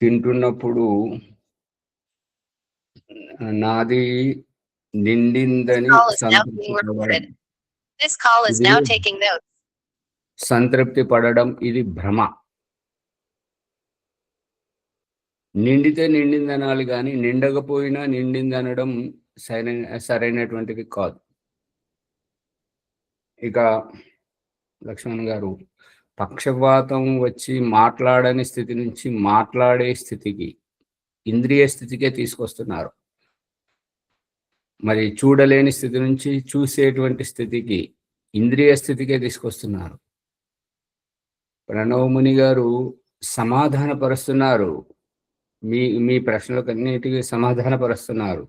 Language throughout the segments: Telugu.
తింటున్నప్పుడు నాది నిండిందని సంతృప్తి పడడం ఇది భ్రమ. నిండితే నిండిందనాలి కానీ నిండకపోయినా నిండిందనడం సరైనటువంటిది కాదు. ఇక లక్ష్మణ్ గారు, పక్షపాతం వచ్చి మాట్లాడని స్థితి నుంచి మాట్లాడే స్థితికి, ఇంద్రియ స్థితికే తీసుకొస్తున్నారు. మరి చూడలేని స్థితి నుంచి చూసేటువంటి స్థితికి, ఇంద్రియ స్థితికే తీసుకొస్తున్నారు. ప్రణవముని గారు సమాధానపరుస్తున్నారు, మీ ప్రశ్నలకన్నిటికీ సమాధానపరుస్తున్నారు.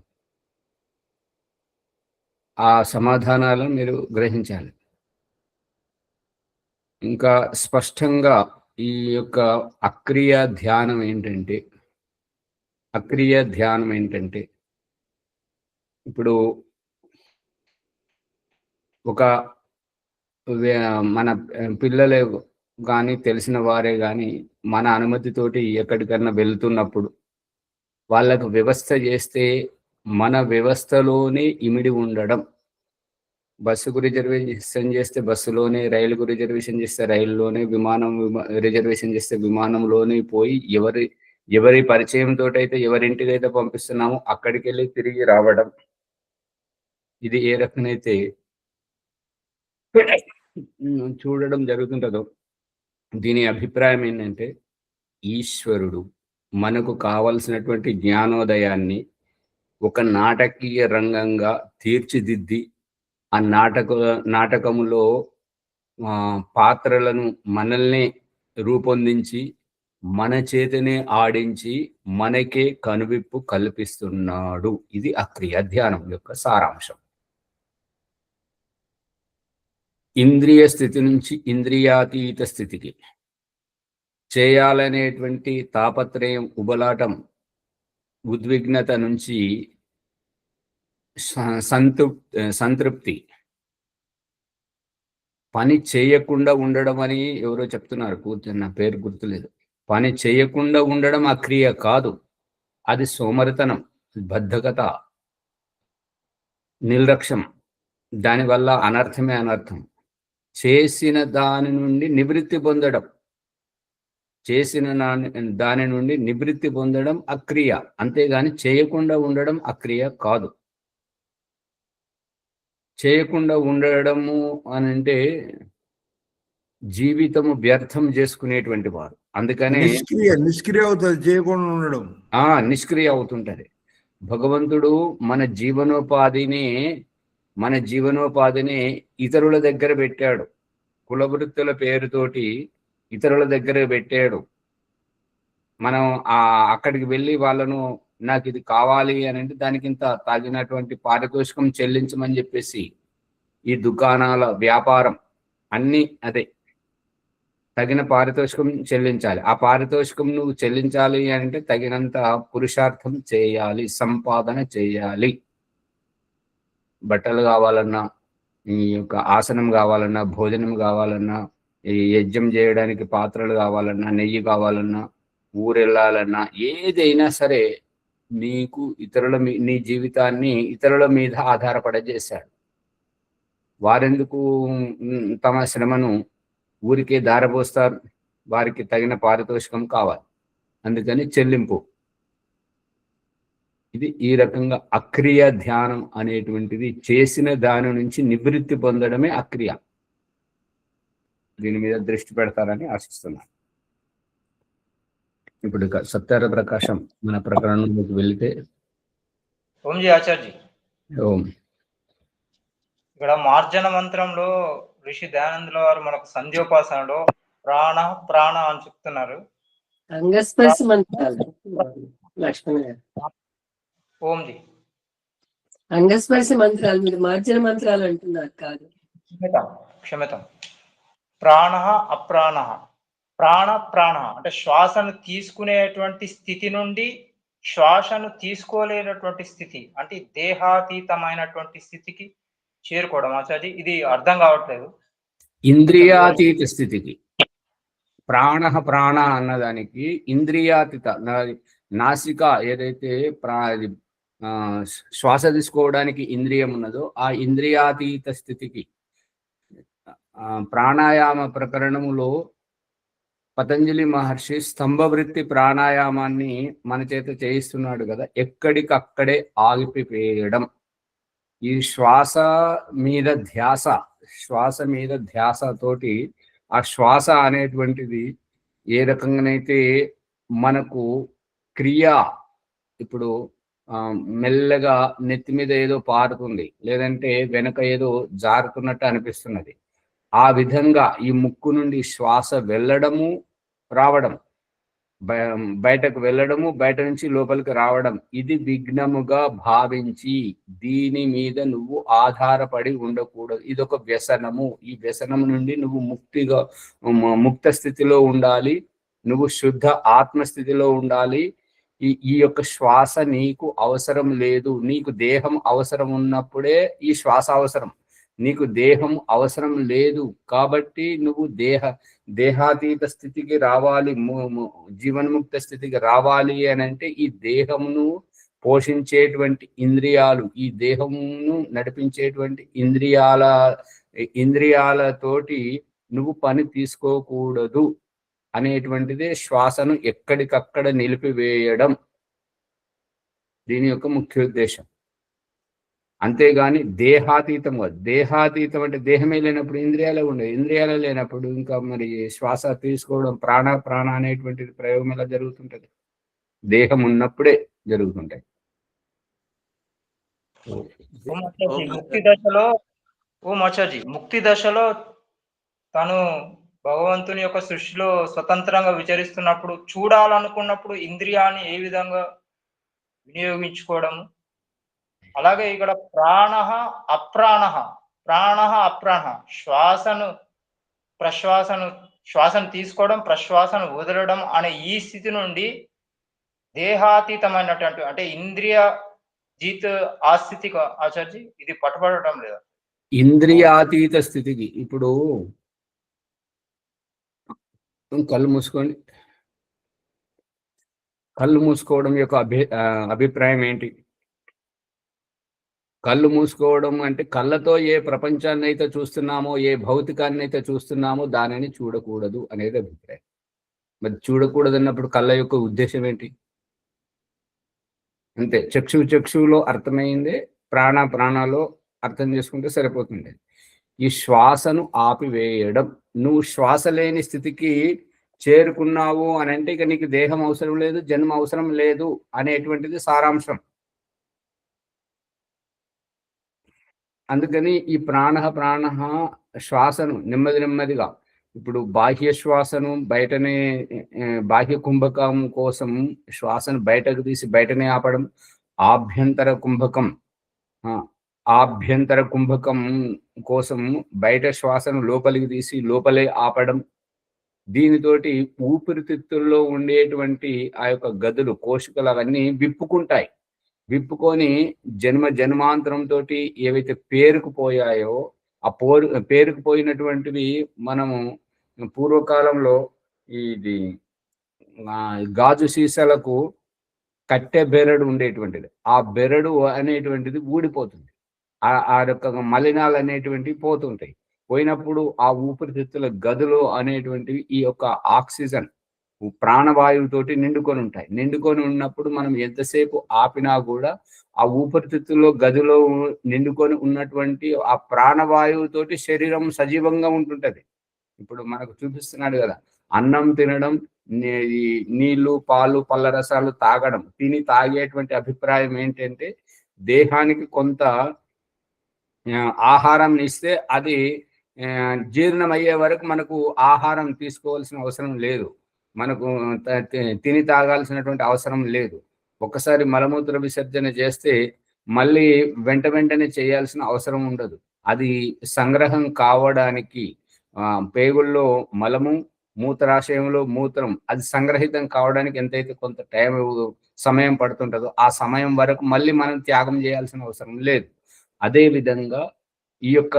ఆ సమాధానాలను మీరు గ్రహించాలి. ఇంకా స్పష్టంగా ఈ యొక్క అక్రియ ధ్యానం ఏంటంటే ఇప్పుడు ఒక మన పిల్లలే కానీ తెలిసిన వారే కానీ మన అనుమతితోటి ఎక్కడికన్నా వెళ్తున్నప్పుడు వాళ్ళకు వ్యవస్థ చేస్తే మన వ్యవస్థలోనే ఇమిడి ఉండడం. బస్సుకు రిజర్వేషన్ చేస్తే బస్సులోనే, రైలుకు రిజర్వేషన్ చేస్తే రైలులోనే, రిజర్వేషన్ చేస్తే విమానంలోనే పోయి ఎవరి పరిచయంతో అయితే ఎవరింటికైతే పంపిస్తున్నామో అక్కడికి వెళ్ళి తిరిగి రావడం. ఇది ఏ రకమైతే చూడడం జరుగుతుంటుందో దీని అభిప్రాయం ఏంటంటే, ఈశ్వరుడు మనకు కావలసినటువంటి జ్ఞానోదయాన్ని ఒక నాటకీయ రంగంగా తీర్చిదిద్ది ఆ నాటకములో పాత్రలను మనల్ని రూపొందించి మన చేతనే ఆడించి మనకే కనువిప్పు కల్పిస్తున్నాడు. ఇది అక్రియ ధ్యానం యొక్క సారాంశం. ఇంద్రియ స్థితి నుంచి ఇంద్రియాతీత స్థితికి చేయాలనేటువంటి తాపత్రయం, ఉబలాటం, ఉద్విగ్నత నుంచి సంతృప్తి, పని చేయకుండా ఉండడం అని ఎవరో చెప్తున్నారు, నా పేరు గుర్తులేదు. పని చేయకుండా ఉండడం అక్రియ కాదు, అది సోమరితనం, బద్ధకత, నిర్లక్ష్యం. దానివల్ల అనర్థమే అనర్థం. చేసిన దాని నుండి నివృత్తి పొందడం అక్రియ, అంతేగాని చేయకుండా ఉండడం అక్రియ కాదు. చేయకుండా ఉండడము అని అంటే జీవితము వ్యర్థం చేసుకునేటువంటి వారు. అందుకనే నిష్క్రియ అవుతుంది, చేయకుండా ఉండడం నిష్క్రియ అవుతుంటది. భగవంతుడు మన జీవనోపాధిని ఇతరుల దగ్గర పెట్టాడు. కులవృత్తుల పేరుతోటి ఇతరుల దగ్గర పెట్టాడు. మనం అక్కడికి వెళ్ళి వాళ్ళను నాకు ఇది కావాలి అని అంటే దానికి ఇంత తగినటువంటి పారితోషికం చెల్లించమని చెప్పేసి, ఈ దుకాణాల వ్యాపారం అన్నీ అదే, తగిన పారితోషికం చెల్లించాలి. ఆ పారితోషికం నువ్వు చెల్లించాలి అంటే తగినంత పురుషార్థం చేయాలి, సంపాదన చేయాలి. బట్టలు కావాలన్నా, ఈ యొక్క ఆసనం కావాలన్నా, భోజనం కావాలన్నా, ఈ యజ్ఞం చేయడానికి పాత్రలు కావాలన్నా, నెయ్యి కావాలన్నా, ఊరెళ్ళాలన్నా, ఏదైనా సరే నీకు నీ జీవితాన్ని ఇతరుల మీద ఆధారపడజేశాడు. వారెందుకు తమ శ్రమను ఊరికే దారపోస్తారు? వారికి తగిన పారితోషికం కావాలి, అందుకని చెల్లింపు. ఇది ఈ రకంగా అక్రియ ధ్యానం అనేటువంటిది చేసిన దాని నుంచి నివృత్తి పొందడమే అక్రియ. దీని మీద దృష్టి పెడతారని ఆశిస్తున్నాను. ఇప్పుడు సత్యార ప్రకాశం మన ప్రకరణంలోకి వెళితే, ఓంజీ ఆచార్య, ఓం. ఇక్కడ మార్జన మంత్రంలో ఋషి దయానందుల వారు మనకు సంధ్యోపాసనలో ప్రాణ ప్రాణ అని చెప్తున్నారు. అంగస్పర్శ మంత్రాలు లక్ష్మణ్ గారు, ఓంజీ అంగస్పర్శ మంత్రాలు మీరు మార్జన మంత్రాలు అంటున్నారు కాదు. క్షమితం. ప్రాణ అప్రాణ, ప్రాణ అంటే శ్వాసను తీసుకునేటువంటి స్థితి నుండి శ్వాసను తీసుకోలేనటువంటి స్థితి, అంటే దేహాతీతమైనటువంటి స్థితికి చేరుకోవడం. ఆచార్య, ఇది అర్థం కావట్లేదు. ఇంద్రియాతీత స్థితికి, ప్రాణ అన్నదానికి ఇంద్రియాతీత నాసిక ఏదైతే శ్వాస తీసుకోవడానికి ఇంద్రియం ఉన్నదో ఆ ఇంద్రియాతీత స్థితికి ప్రాణాయామ ప్రకరణములో పతంజలి మహర్షి స్తంభవృత్తి ప్రాణాయామాన్ని మన చేత చేయిస్తున్నాడు కదా, ఎక్కడికక్కడే ఆగిపోయడం. ఈ శ్వాస మీద ధ్యాస తోటి ఆ శ్వాస అనేటువంటిది ఏ రకంగానైతే మనకు క్రియ, ఇప్పుడు మెల్లగా నెత్తి మీద ఏదో పారుతుంది, లేదంటే వెనక ఏదో జారుతున్నట్టు అనిపిస్తున్నది. ఆ విధంగా ఈ ముక్కు నుండి శ్వాస వెళ్ళడము రావడం, బయటకు వెళ్ళడము, బయట నుంచి లోపలికి రావడం, ఇది విఘ్నముగా భావించి దీని మీద నువ్వు ఆధారపడి ఉండకూడదు. ఇది ఒక వ్యసనము. ఈ వ్యసనం నుండి నువ్వు ముక్త స్థితిలో ఉండాలి, నువ్వు శుద్ధ ఆత్మస్థితిలో ఉండాలి. ఈ యొక్క శ్వాస నీకు అవసరం లేదు. నీకు దేహం అవసరం ఉన్నప్పుడే ఈ శ్వాస అవసరం. నీకు దేహం అవసరం లేదు కాబట్టి నువ్వు దేహాతీత స్థితికి రావాలి, జీవన్ముక్త స్థితికి రావాలి అని అంటే ఈ దేహమును పోషించేటువంటి ఇంద్రియాలు, ఈ దేహమును నడిపించేటువంటి ఇంద్రియాలతోటి నువ్వు పని తీసుకోకూడదు అనేటువంటిదే శ్వాసను ఎక్కడికక్కడ నిలిపివేయడం దీని యొక్క ముఖ్య ఉద్దేశం. అంతేగాని దేహాతీతం అంటే దేహమే లేనప్పుడు ఇంద్రియాలే ఉండవు, ఇంద్రియాలే లేనప్పుడు ఇంకా మరి శ్వాస తీసుకోవడం ప్రాణ అనేటువంటిది ప్రయోగం ఎలా జరుగుతుంటది? దేహం ఉన్నప్పుడే జరుగుతుంటాయి. ముక్తి దశలో తను భగవంతుని యొక్క సృష్టిలో స్వతంత్రంగా విచరిస్తున్నప్పుడు చూడాలనుకున్నప్పుడు ఇంద్రియాన్ని ఏ విధంగా వినియోగించుకోవడము, అలాగే ఇక్కడ ప్రాణ అప్రాణ శ్వాసను తీసుకోవడం, ప్రశ్వాసను వదలడం అనే ఈ స్థితి నుండి దేహాతీతమైనటువంటి అంటే ఇంద్రియ జీత్ ఆ స్థితికి ఆచార్జీ ఇది పట్టుబడటం లేదా? ఇంద్రియాతీత స్థితికి ఇప్పుడు కళ్ళు మూసుకోవడం యొక్క అభిప్రాయం ఏంటి? కళ్ళు మూసుకోవడం అంటే కళ్ళతో ఏ ప్రపంచాన్ని అయితే చూస్తున్నామో, ఏ భౌతికాన్ని అయితే చూస్తున్నామో దానిని చూడకూడదు అనేది అభిప్రాయం. మరి చూడకూడదు అన్నప్పుడు కళ్ళ యొక్క ఉద్దేశం ఏంటి? అంతే, చక్షువులో అర్థమైందే, ప్రాణాలో అర్థం చేసుకుంటే సరిపోతుంది. ఈ శ్వాసను ఆపివేయడం, నువ్వు శ్వాస లేని స్థితికి చేరుకున్నావు అని అంటే ఇక నీకు దేహం అవసరం లేదు, జన్మ అవసరం లేదు అనేటువంటిది సారాంశం. అందుకని ఈ ప్రాణ శ్వాసను నెమ్మదిగా ఇప్పుడు బాహ్య శ్వాసను బయటనే, బాహ్య కుంభకం కోసం శ్వాసను బయటకు తీసి బయటనే ఆపడం, ఆభ్యంతర కుంభకం కోసం బయట శ్వాసను లోపలికి తీసి లోపలే ఆపడం. దీనితోటి ఊపిరితిత్తుల్లో ఉండేటువంటి ఆ యొక్క గదులు, కోశికలు అవన్నీ విప్పుకొని జన్మాంతరంతో ఏవైతే పేరుకుపోయాయో ఆ పేరుకుపోయినటువంటివి మనము పూర్వకాలంలో ఇది గాజు సీసాలకు కట్టె బెరడు ఉండేటువంటిది, ఆ బెరడు అనేటువంటిది ఊడిపోతుంది, ఆ యొక్క మలినాలు అనేటువంటివి పోతుంటాయి. పోయినప్పుడు ఆ ఊపిరితిత్తుల గదులు అనేటువంటివి ఈ యొక్క ఆక్సిజన్ ప్రాణవాయువుతోటి నిండుకొని ఉన్నప్పుడు మనం ఎంతసేపు ఆపినా కూడా ఆ ఊపిరితిత్తుల్లో గదిలో నిండుకొని ఉన్నటువంటి ఆ ప్రాణవాయువుతోటి శరీరం సజీవంగా ఉంటుంటది. ఇప్పుడు మనకు చూపిస్తున్నాడు కదా, అన్నం తినడం, నీళ్లు, పాలు, పళ్ళ రసాలు తాగడం, తాగేటువంటి అభిప్రాయం ఏంటంటే దేహానికి కొంత ఆహారం ఇస్తే అది జీర్ణమయ్యే వరకు మనకు ఆహారం తీసుకోవాల్సిన అవసరం లేదు, మనకు తాగాల్సినటువంటి అవసరం లేదు. ఒక్కసారి మలమూత్ర విసర్జన చేస్తే మళ్ళీ వెంటనే చేయాల్సిన అవసరం ఉండదు. అది సంగ్రహం కావడానికి పేగుల్లో మలము, మూత్రాశయంలో మూత్రం అది సంగ్రహితం కావడానికి ఎంతైతే కొంత సమయం పడుతుంటుందో ఆ సమయం వరకు మళ్ళీ మనం త్యాగం చేయాల్సిన అవసరం లేదు. అదే విధంగా ఈ యొక్క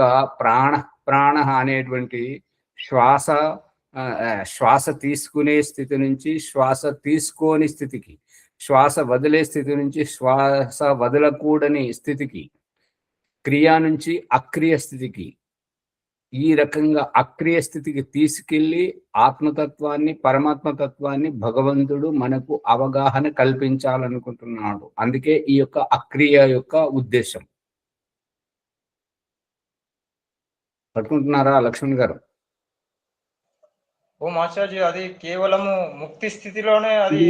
ప్రాణ అనేటువంటి శ్వాస శ్వాస తీసుకునే స్థితి నుంచి శ్వాస తీసుకోని స్థితికి, శ్వాస వదిలే స్థితి నుంచి శ్వాస వదలకూడని స్థితికి, క్రియ నుంచి అక్రియ స్థితికి, ఈ రకంగా అక్రియ స్థితికి తీసుకెళ్లి ఆత్మతత్వాన్ని, పరమాత్మతత్వాన్ని భగవంతుడు మనకు అవగాహన కల్పించాలనుకుంటున్నాడు. అందుకే ఈ యొక్క అక్రియ యొక్క ఉద్దేశం. పట్టుకుంటున్నారా లక్ష్మణ్ గారు? ఓ మాస్టర్జీ, అది కేవలము ముక్తి స్థితిలోనే అది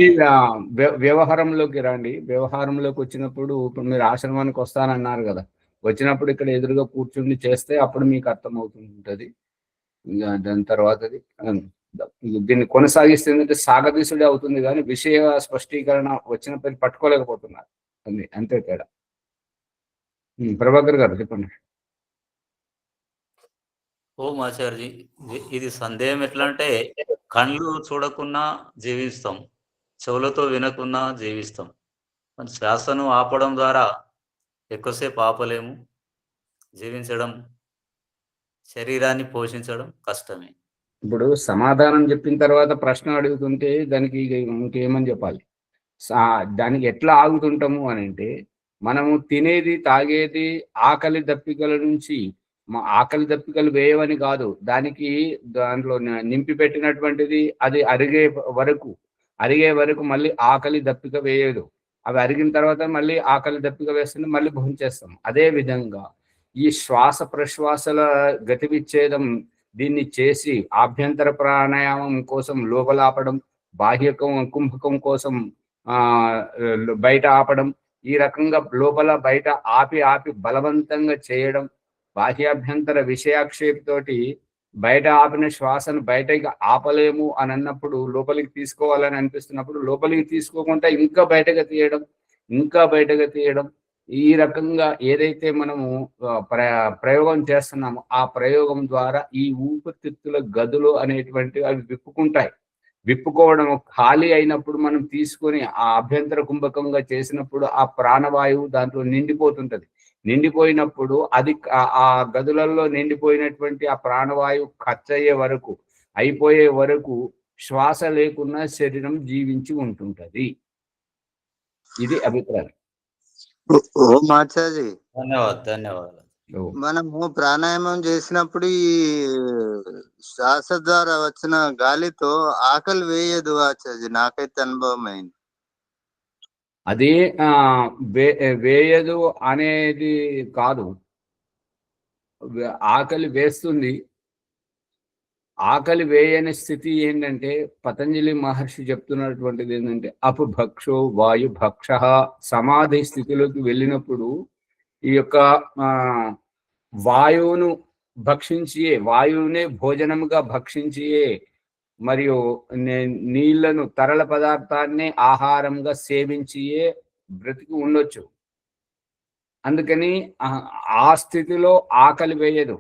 వ్యవహారంలోకి రండి. వ్యవహారంలోకి వచ్చినప్పుడు ఇప్పుడు మీరు ఆశ్రమానికి వస్తానన్నారు కదా, వచ్చినప్పుడు ఇక్కడ ఎదురుగా కూర్చుని చేస్తే అప్పుడు మీకు అర్థమవుతుంటది. దాని తర్వాతది దీన్ని కొనసాగిస్తే ఏంటంటే సాగదీసుడే అవుతుంది, కానీ విషయ స్పష్టీకరణ వచ్చినప్పుడు పట్టుకోలేకపోతున్నారు. అంతే తేడా. ప్రభాకర్ గారు చెప్పండి. ఓ మాచార్జీ, ఇది సందేహం ఎట్లా అంటే, కళ్ళు చూడకున్నా జీవిస్తాం, చెవులతో వినకున్నా జీవిస్తాం. శ్వాసను ఆపడం ద్వారా ఎక్కువసేపు ఆపలేము. జీవించడం, శరీరాన్ని పోషించడం కష్టమే. ఇప్పుడు సమాధానం చెప్పిన తర్వాత ప్రశ్న అడుగుతుంటే దానికి ఇంకేమని చెప్పాలి? దానికి ఎట్లా ఆగుతుంటాము అని అంటే, మనము తినేది తాగేది ఆకలి దప్పికల నుంచి, ఆకలి దప్పికలు వేయవని కాదు, దాంట్లో నింపి పెట్టినటువంటిది అది అరిగే వరకు మళ్ళీ ఆకలి దప్పిక వేయదు. అవి అరిగిన తర్వాత మళ్ళీ ఆకలి దప్పిక వేస్తుంది, మళ్ళీ భోజనం చేస్తాం. అదే విధంగా ఈ శ్వాస ప్రశ్వాసల గతి విచ్ఛేదం దీన్ని చేసి ఆభ్యంతర ప్రాణాయామం కోసం లోపలాపడం, బాహ్యకం కుంభకం కోసం బయట ఆపడం, ఈ రకంగా లోపల బయట ఆపి బలవంతంగా చేయడం, బాహ్యాభ్యంతర విషయాక్షేపితోటి బయట ఆపిన శ్వాసను బయటకి ఆపలేము అని అన్నప్పుడు, లోపలికి తీసుకోవాలని అనిపిస్తున్నప్పుడు లోపలికి తీసుకోకుండా ఇంకా బయటగా తీయడం, ఈ రకంగా ఏదైతే మనము ప్రయోగం చేస్తున్నామో ఆ ప్రయోగం ద్వారా ఈ ఊపిరితిత్తుల గదులు అనేటువంటివి అవి విప్పుకోవడం ఖాళీ అయినప్పుడు మనం తీసుకొని ఆ అభ్యంతర కుంభకంగా చేసినప్పుడు ఆ ప్రాణవాయువు దాంట్లో నిండిపోయినప్పుడు అది ఆ గదులలో నిండిపోయినటువంటి ఆ ప్రాణవాయువు అయిపోయే వరకు శ్వాస లేకున్నా శరీరం జీవించి ఉంటుంటది. ఇది అభిప్రాయం. ఓ మాచాజీ, ధన్యవాదాలు. మనము ప్రాణాయామం చేసినప్పుడు ఈ శ్వాస ద్వారా వచ్చిన గాలితో ఆకలి వేయదు ఆచార్య, నాకైతే అనుభవం అయింది. అది వేయదు అనేది కాదు, ఆకలి వేస్తుంది. ఆకలి వేయని స్థితి ఏంటంటే, పతంజలి మహర్షి చెప్తున్నటువంటిది ఏంటంటే, అపభక్షో వాయు భక్ష, సమాధి స్థితిలోకి వెళ్ళినప్పుడు ఈ యొక్క వాయువును భక్షించియే, వాయువునే భోజనముగా భక్షించియే, మరియు నీళ్లను తరల పదార్థాన్ని ఆహారంగా సేవించియే బ్రతికి ఉండొచ్చు. అందుకని ఆ స్థితిలో ఆకలి వేయదు.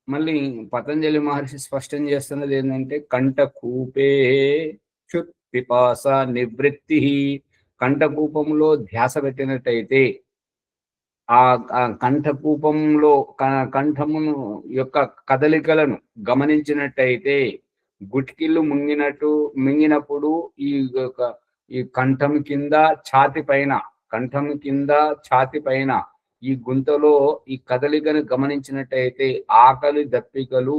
మళ్ళీ పతంజలి మహర్షి స్పష్టం చేస్తున్నది ఏంటంటే, కంఠకూపే క్షుత్పిపాస నివృత్తి. కంఠకూపంలో ధ్యాస పెట్టినట్టయితే, ఆ కంఠకూపంలో కంఠమును యొక్క కదలికలను గమనించినట్టయితే, గుటికిళ్ళు మింగినప్పుడు ఈ కంఠం కింద ఛాతి పైన ఈ గుంతలో ఈ కదలికను గమనించినట్టయితే ఆకలి దప్పికలు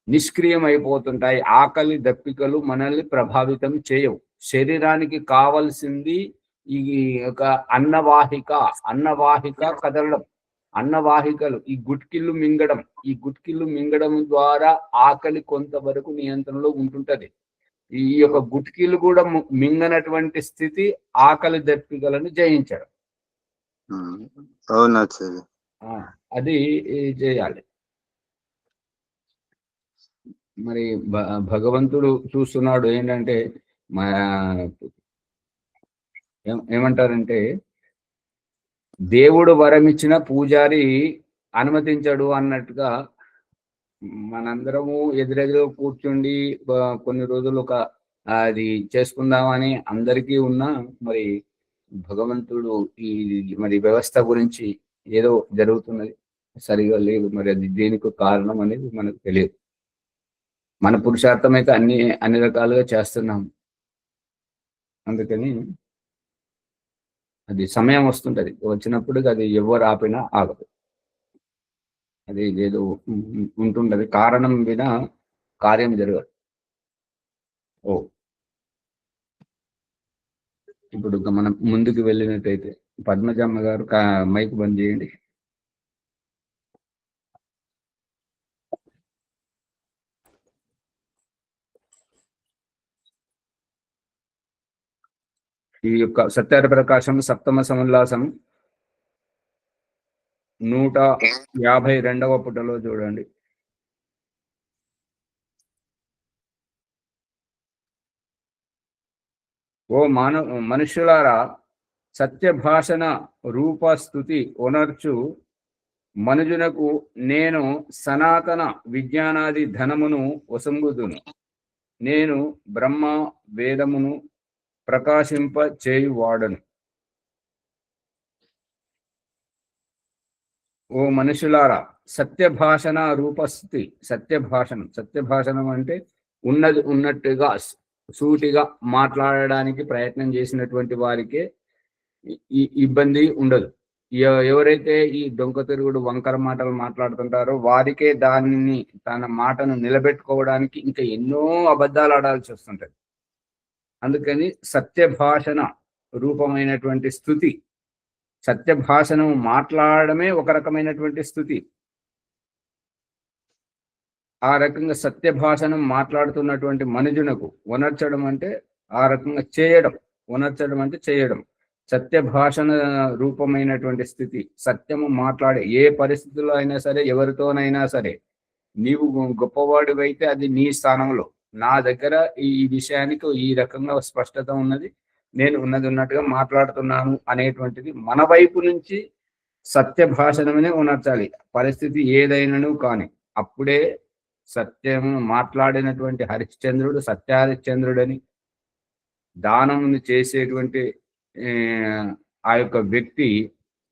నిష్క్రియం ఆకలి దప్పికలు మనల్ని ప్రభావితం చేయవు. శరీరానికి కావలసింది ఈ ఒక అన్నవాహిక కదలడం, అన్నవాహికలు, ఈ గుట్కిళ్ళు మింగడం ద్వారా ఆకలి కొంతవరకు నియంత్రణలో ఉంటుంటది. ఈ యొక్క గుట్కిళ్ళు కూడా మింగనటువంటి స్థితి ఆకలి దప్పికలను జయించడం. అవునా? అది చేయాలి. మరి భగవంతుడు చూస్తున్నాడు ఏంటంటే, ఏమంటారంటే, దేవుడు వరమిచ్చిన పూజారి అనుమతించడు అన్నట్టుగా మనందరము ఎదురెదురు కూర్చుండి కొన్ని రోజులు అది చేసుకుందామని అందరికీ ఉన్నా, మరి భగవంతుడు ఈ మరి వ్యవస్థ గురించి ఏదో జరుగుతున్నది, సరిగా లేదు. మరి అది దేనికి కారణం అనేది మనకు తెలియదు. మన పురుషార్థం అయితే అన్ని రకాలుగా చేస్తున్నాం. అందుకని అది సమయం వస్తుంటది, వచ్చినప్పుడు అది ఎవరు ఆపినా ఆగదు. అది ఏదో ఉంటుంటది, కారణం వినా కార్యం జరగదు. ఓ ఇప్పుడు మనం ముందుకు వెళ్ళినట్టయితే పద్మజమ్మ గారు మైక్ బంద్ చేయండి. ఈ యొక్క సత్యార ప్రకాశం సప్తమ సముల్లాసం 152వ పుటలో చూడండి. ఓ మనుష్యులారా, సత్యభాషణ రూపస్థుతి ఒనర్చు మనుజునకు నేను సనాతన విజ్ఞానాది ధనమును వసంగుదును. నేను బ్రహ్మ వేదమును ప్రకాశింప చేయువాడను. ఓ మనుషులారా, సత్యభాషణ రూపస్థితి. సత్యభాషణం అంటే ఉన్నది ఉన్నట్టుగా సూటిగా మాట్లాడడానికి ప్రయత్నం చేసినటువంటి వారికే ఈ ఇబ్బంది ఉండదు. ఎవరైతే ఈ డొంక తిరుగుడు వంకర మాటలు మాట్లాడుతుంటారో వారికే దానిని తన మాటను నిలబెట్టుకోవడానికి ఇంకా ఎన్నో అబద్ధాలు ఆడాల్సి వస్తుంటది. అందుకని సత్యభాషణ రూపమైనటువంటి స్థుతి, సత్యభాషను మాట్లాడమే ఒక రకమైనటువంటి స్థుతి. ఆ రకంగా సత్యభాషను మాట్లాడుతున్నటువంటి మనుజునకు ఉనర్చడం అంటే ఆ రకంగా చేయడం, ఉనర్చడం అంటే చేయడం. సత్యభాషణ రూపమైనటువంటి స్థితి, సత్యము మాట్లాడే ఏ పరిస్థితుల్లో అయినా సరే, ఎవరితోనైనా సరే, నీవు గొప్పవాడివైతే అది నీ స్థానంలో, నా దగ్గర ఈ విషయానికి ఈ రకంగా స్పష్టత ఉన్నది, నేను ఉన్నది ఉన్నట్టుగా మాట్లాడుతున్నాను అనేటువంటిది మన వైపు నుంచి సత్యభాషణమనే ఉనర్చాలి. పరిస్థితి ఏదైనాను కానీ అప్పుడే సత్యము మాట్లాడినటువంటి హరిశ్చంద్రుడు సత్యహరిశ్చంద్రుడని, దానం చేసేటువంటి ఆ యొక్క వ్యక్తి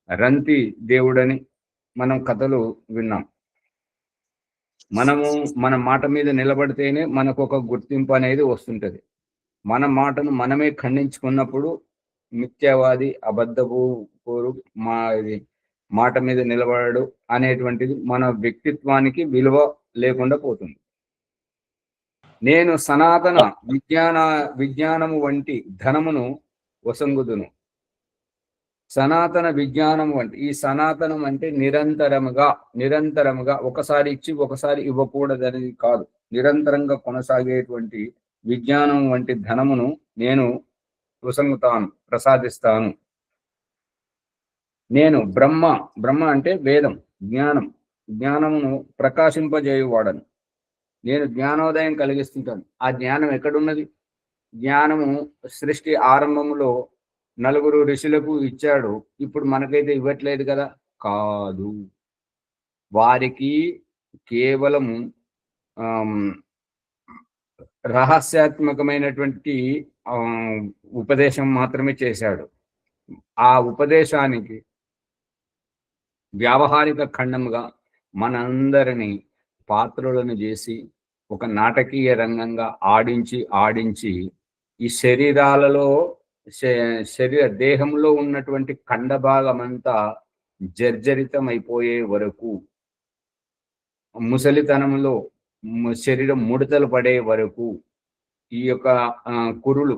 రంతి దేవుడని మనం కథలు విన్నాం. మన మాట మీద నిలబడితేనే మనకు ఒక గుర్తింపు అనేది వస్తుంటది. మన మాటను మనమే ఖండించుకున్నప్పుడు మిథ్యావాది, అబద్ధపు కోరు, మాట మీద నిలబడడు అనేటువంటిది మన వ్యక్తిత్వానికి విలువ లేకుండా పోతుంది. నేను సనాతన విజ్ఞానము వంటి ధనమును వసంగుదును. సనాతన విజ్ఞానం వంటి, ఈ సనాతనం అంటే నిరంతరముగా ఒకసారి ఇచ్చి ఒకసారి ఇవ్వకూడదనేది కాదు, నిరంతరంగా కొనసాగేటువంటి విజ్ఞానం వంటి ధనమును నేను వసంగుతాను, ప్రసాదిస్తాను. నేను బ్రహ్మ అంటే వేదం, జ్ఞానమును ప్రకాశింపజేయువాడను. నేను జ్ఞానోదయం కలిగిస్తుంటాను. ఆ జ్ఞానం ఎక్కడున్నది? జ్ఞానము సృష్టి ఆరంభంలో 4 ఋషులకు ఇచ్చాడు, ఇప్పుడు మనకైతే ఇవ్వట్లేదు కదా? కాదు, వారికి కేవలము రహస్యాత్మకమైనటువంటి ఉపదేశం మాత్రమే చేశాడు. ఆ ఉపదేశానికి వ్యావహారిక ఖండంగా మనందరినీ పాత్రలను చేసి ఒక నాటకీయ రంగంగా ఆడించి ఈ దేహంలో ఉన్నటువంటి ఖండభాగం అంతా జర్జరితం అయిపోయే వరకు, ముసలితనంలో శరీరం ముడతలు పడే వరకు, ఈ యొక్క కురులు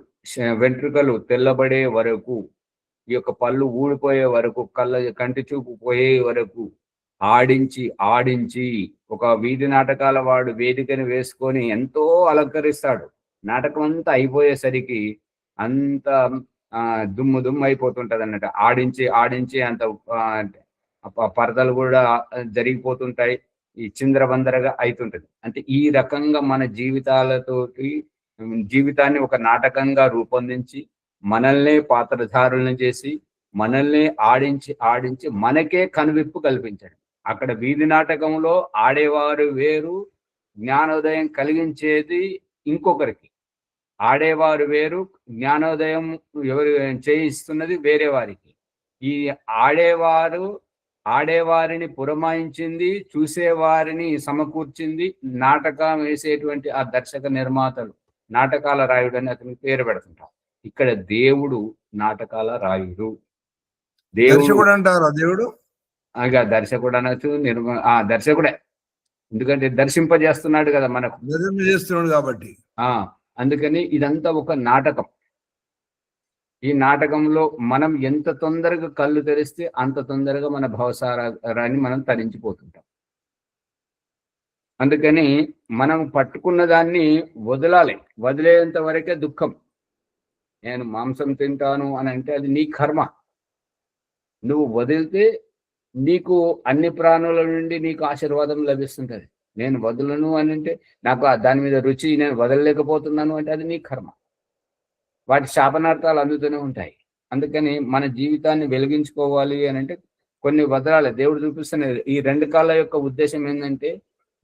వెంట్రుకలు తెల్లబడే వరకు, ఈ యొక్క పళ్ళు ఊడిపోయే వరకు, కంటి చూపు పోయే వరకు ఆడించి ఒక వీధి నాటకాల వాడు వేదికని వేసుకొని ఎంతో అలంకరిస్తాడు. నాటకం అంతా అయిపోయేసరికి అంత దుమ్ము అయిపోతుంటది అన్నట్టు. ఆడించి అంత పరదలు కూడా జరిగిపోతుంటాయి, ఈ చిందరబందరగా అవుతుంటది. అంటే ఈ రకంగా మన జీవితాన్ని ఒక నాటకంగా రూపొందించి మనల్నే పాత్రధారులను చేసి మనల్ని ఆడించి మనకే కనువిప్పు కల్పించాడు. అక్కడ వీధి నాటకంలో ఆడేవారు వేరు, జ్ఞానోదయం కలిగించేది ఇంకొకరికి. ఆడేవారు వేరు, జ్ఞానోదయం ఎవరు చేయిస్తున్నది వేరే వారికి. ఈ ఆడేవారు ఆడేవారిని పురమాయించింది, చూసేవారిని సమకూర్చింది, నాటకం వేసేటువంటి ఆ దర్శక నిర్మాతలు, నాటకాల రాయుడు అని అతనికి పేరు పెడుతుంటాం. ఇక్కడ దేవుడు నాటకాల రాయుడు. దేవుడు దర్శకుడు అంటారా దేవుడు? దర్శకుడు అనొచ్చు, దర్శకుడే. ఎందుకంటే దర్శింపజేస్తున్నాడు కదా మనకు, చేస్తున్నాడు కాబట్టి. అందుకని ఇదంతా ఒక నాటకం. ఈ నాటకంలో మనం ఎంత తొందరగా కళ్ళు తెరిస్తే అంత తొందరగా మన భవసారాన్ని మనం తరించిపోతుంటాం. అందుకని మనం పట్టుకున్న దాన్ని వదలాలి. వదిలేంత వరకే దుఃఖం. నేను మాంసం తింటాను అని అంటే అది నీ కర్మ. నువ్వు వదిలితే నీకు అన్ని ప్రాణుల నుండి నీకు ఆశీర్వాదం లభిస్తుంటది. నేను వదలను అని అంటే నాకు దాని మీద రుచి, నేను వదలలేకపోతున్నాను అంటే అది నీ కర్మ. వాటి శాపనార్థాలు అందుతూనే ఉంటాయి. అందుకని మన జీవితాన్ని వెలిగించుకోవాలి అని అంటే కొన్ని వదలాలి. దేవుడు చూపిస్తున్న ఈ 2 కాళ్ళ యొక్క ఉద్దేశం ఏంటంటే,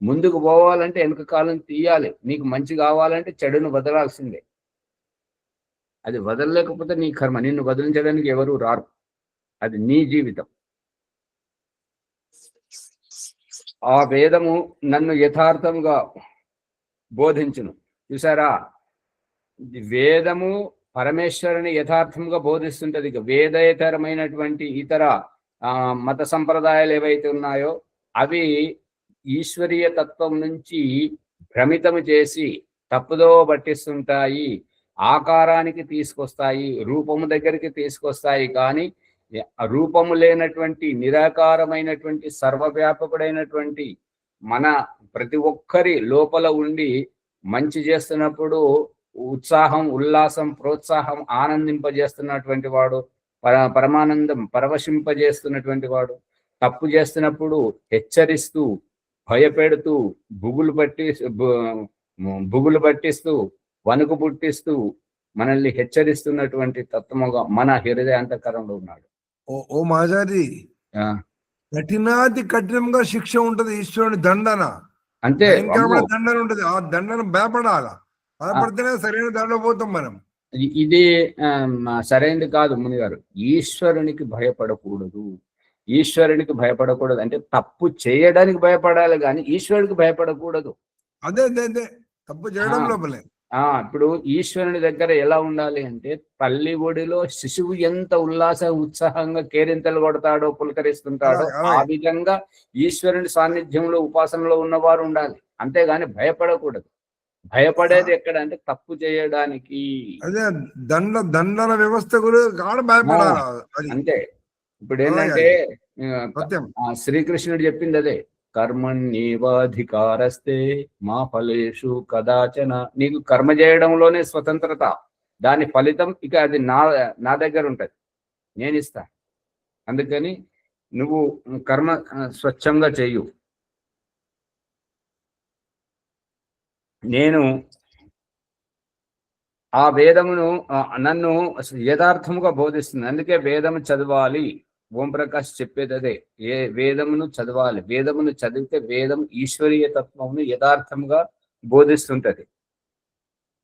ముందుకు పోవాలంటే వెనుక కాలం తీయాలి. నీకు మంచి కావాలంటే చెడును వదలాల్సిందే. అది వదలలేకపోతే నీ కర్మ. నిన్ను వదిలించడానికి ఎవరు రారు. అది నీ జీవితం. ఆ వేదము నన్ను యథార్థంగా బోధించును. చూసారా, వేదము పరమేశ్వరుని యథార్థంగా బోధిస్తుంటది. ఇక వేదేతరమైనటువంటి ఇతర మత సంప్రదాయాలు ఏవైతే ఉన్నాయో అవి ఈశ్వరీయ తత్వం నుంచి భ్రమితము చేసి తప్పుదో పట్టిస్తుంటాయి, ఆకారానికి తీసుకొస్తాయి, రూపము దగ్గరికి తీసుకొస్తాయి. కానీ రూపము లేనటువంటి నిరాకారమైనటువంటి సర్వవ్యాపకుడైనటువంటి మన ప్రతి ఒక్కరి లోపల ఉండి మంచి చేస్తున్నప్పుడు ఉత్సాహం, ఉల్లాసం, ప్రోత్సాహం, ఆనందింపజేస్తున్నటువంటి వాడు, పరమానందం పరవశింపజేస్తున్నటువంటి వాడు. తప్పు చేస్తున్నప్పుడు హెచ్చరిస్తూ, భయపెడుతూ, బుగులు పట్టిస్తూ, వణుకు పుట్టిస్తూ మనల్ని హెచ్చరిస్తున్నటువంటి తత్వముగా మన హృదయాంతకరంలో ఉన్నాడు. ఓ మాజారి, కఠినాతి కఠినంగా శిక్ష ఉంటది. ఈశ్వరుని దండన అంతే, దండన ఉంటది. ఆ దండన భయపడాల. భయపడితేనే సరైన దండ పోతాం మనం. ఇది సరైనది కాదు ముని గారు. ఈశ్వరునికి భయపడకూడదు. ఈశ్వరునికి భయపడకూడదు అంటే తప్పు చేయడానికి భయపడాలి కానీ ఈశ్వరుడికి భయపడకూడదు. అదే తప్పు చేయడం లోపలే. ఇప్పుడు ఈశ్వరుని దగ్గర ఎలా ఉండాలి అంటే, తల్లి ఒడిలో శిశువు ఎంత ఉత్సాహంగా కేరింతలు కొడతాడో, పులకరిస్తుంటాడో, ఆ విధంగా ఈశ్వరుని సాన్నిధ్యంలో ఉపాసనలో ఉన్నవారు ఉండాలి. అంతేగాని భయపడకూడదు. భయపడేది ఎక్కడ అంటే తప్పు చేయడానికి. అదే దండన వ్యవస్థ కూడా భయపడాలి. అంతే. ఇప్పుడు ఏంటంటే శ్రీకృష్ణుడు చెప్పింది అదే, కర్మణ్యేవాధికారస్తే మా ఫలేషు కదాచన. నీకు కర్మ చేయడంలోనే స్వతంత్రత, దాని ఫలితం ఇక అది నా దగ్గర ఉంటది, నేను ఇస్తా. అందుకని నువ్వు కర్మ స్వచ్ఛంగా చెయ్యు. నేను ఆ వేదమును నన్ను యథార్థముగా బోధిస్తుంది. అందుకే వేదము చదవాలి. ఓంప్రకాష్ చెప్పేది అదే, వేదమును చదవాలి. వేదమును చదివితే వేదం ఈశ్వరీయ తత్వమును యథార్థంగా బోధిస్తుంటది.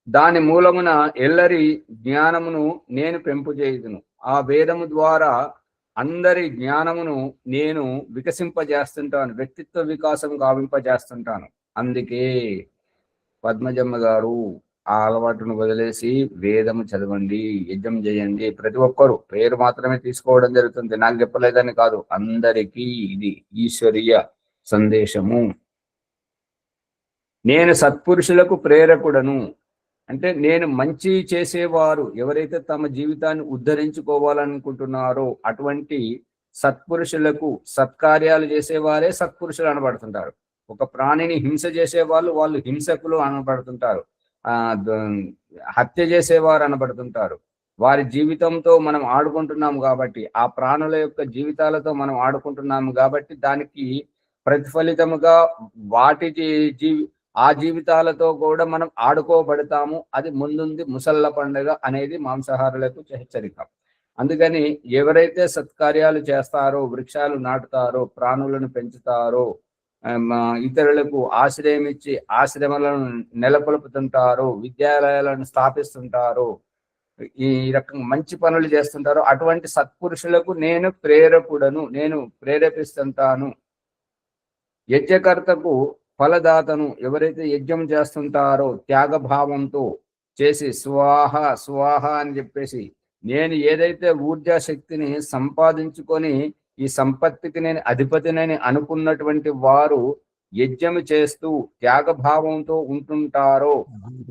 దాని మూలమున ఎల్లరి జ్ఞానమును నేను పెంపుచేయుదును. ఆ వేదము ద్వారా అందరి జ్ఞానమును నేను వికసింపజేస్తుంటాను, వ్యక్తిత్వ వికాసం గావింపజేస్తుంటాను. అందుకే పద్మజమ్మ గారు ఆ అలవాటును వదిలేసి వేదము చదవండి, యజ్ఞం చేయండి. ప్రతి ఒక్కరు పేరు మాత్రమే తీసుకోవడం జరుగుతుంది. నాకు చెప్పలేదని కాదు, అందరికీ ఇది ఈశ్వరీయ సందేశము. నేను సత్పురుషులకు ప్రేరకుడను అంటే, నేను మంచి చేసేవారు ఎవరైతే తమ జీవితాన్ని ఉద్ధరించుకోవాలనుకుంటున్నారో అటువంటి సత్పురుషులకు, సత్కార్యాలు చేసేవారే సత్పురుషులు అనబడుతుంటారు. ఒక ప్రాణిని హింస చేసేవాళ్ళు వాళ్ళు హింసకులు అనబడుతుంటారు, హత్య చేసేవారు అనబడుతుంటారు. వారి జీవితంతో మనం ఆడుకుంటున్నాము కాబట్టి, ఆ ప్రాణుల యొక్క జీవితాలతో మనం ఆడుకుంటున్నాము కాబట్టి దానికి ప్రతిఫలితముగా వాటి ఆ జీవితాలతో కూడా మనం ఆడుకోబడతాము. అది ముందుంది ముసళ్ళ పండుగ అనేది మాంసాహారులకు హెచ్చరిక. అందుకని ఎవరైతే సత్కార్యాలు చేస్తారో, వృక్షాలు నాటుతారో, ప్రాణులను పెంచుతారో, ఇతరులకు ఆశ్రయం ఇచ్చి ఆశ్రమాలను నెలకొల్పుతుంటారో, విద్యాలయాలను స్థాపిస్తుంటారో, ఈ రకంగా మంచి పనులు చేస్తుంటారో అటువంటి సత్పురుషులకు నేను ప్రేరకుడను, నేను ప్రేరేపిస్తుంటాను. యజ్ఞకర్తకు ఫలదాతను, ఎవరైతే యజ్ఞం చేస్తుంటారో త్యాగభావంతో చేసి స్వాహ స్వాహ అని చెప్పేసి, నేను ఏదైతే ఊర్జా శక్తిని సంపాదించుకొని ఈ సంపత్తికి నేను అధిపతినని అనుకున్నటువంటి వారు యజ్ఞము చేస్తూ త్యాగభావంతో ఉంటుంటారో,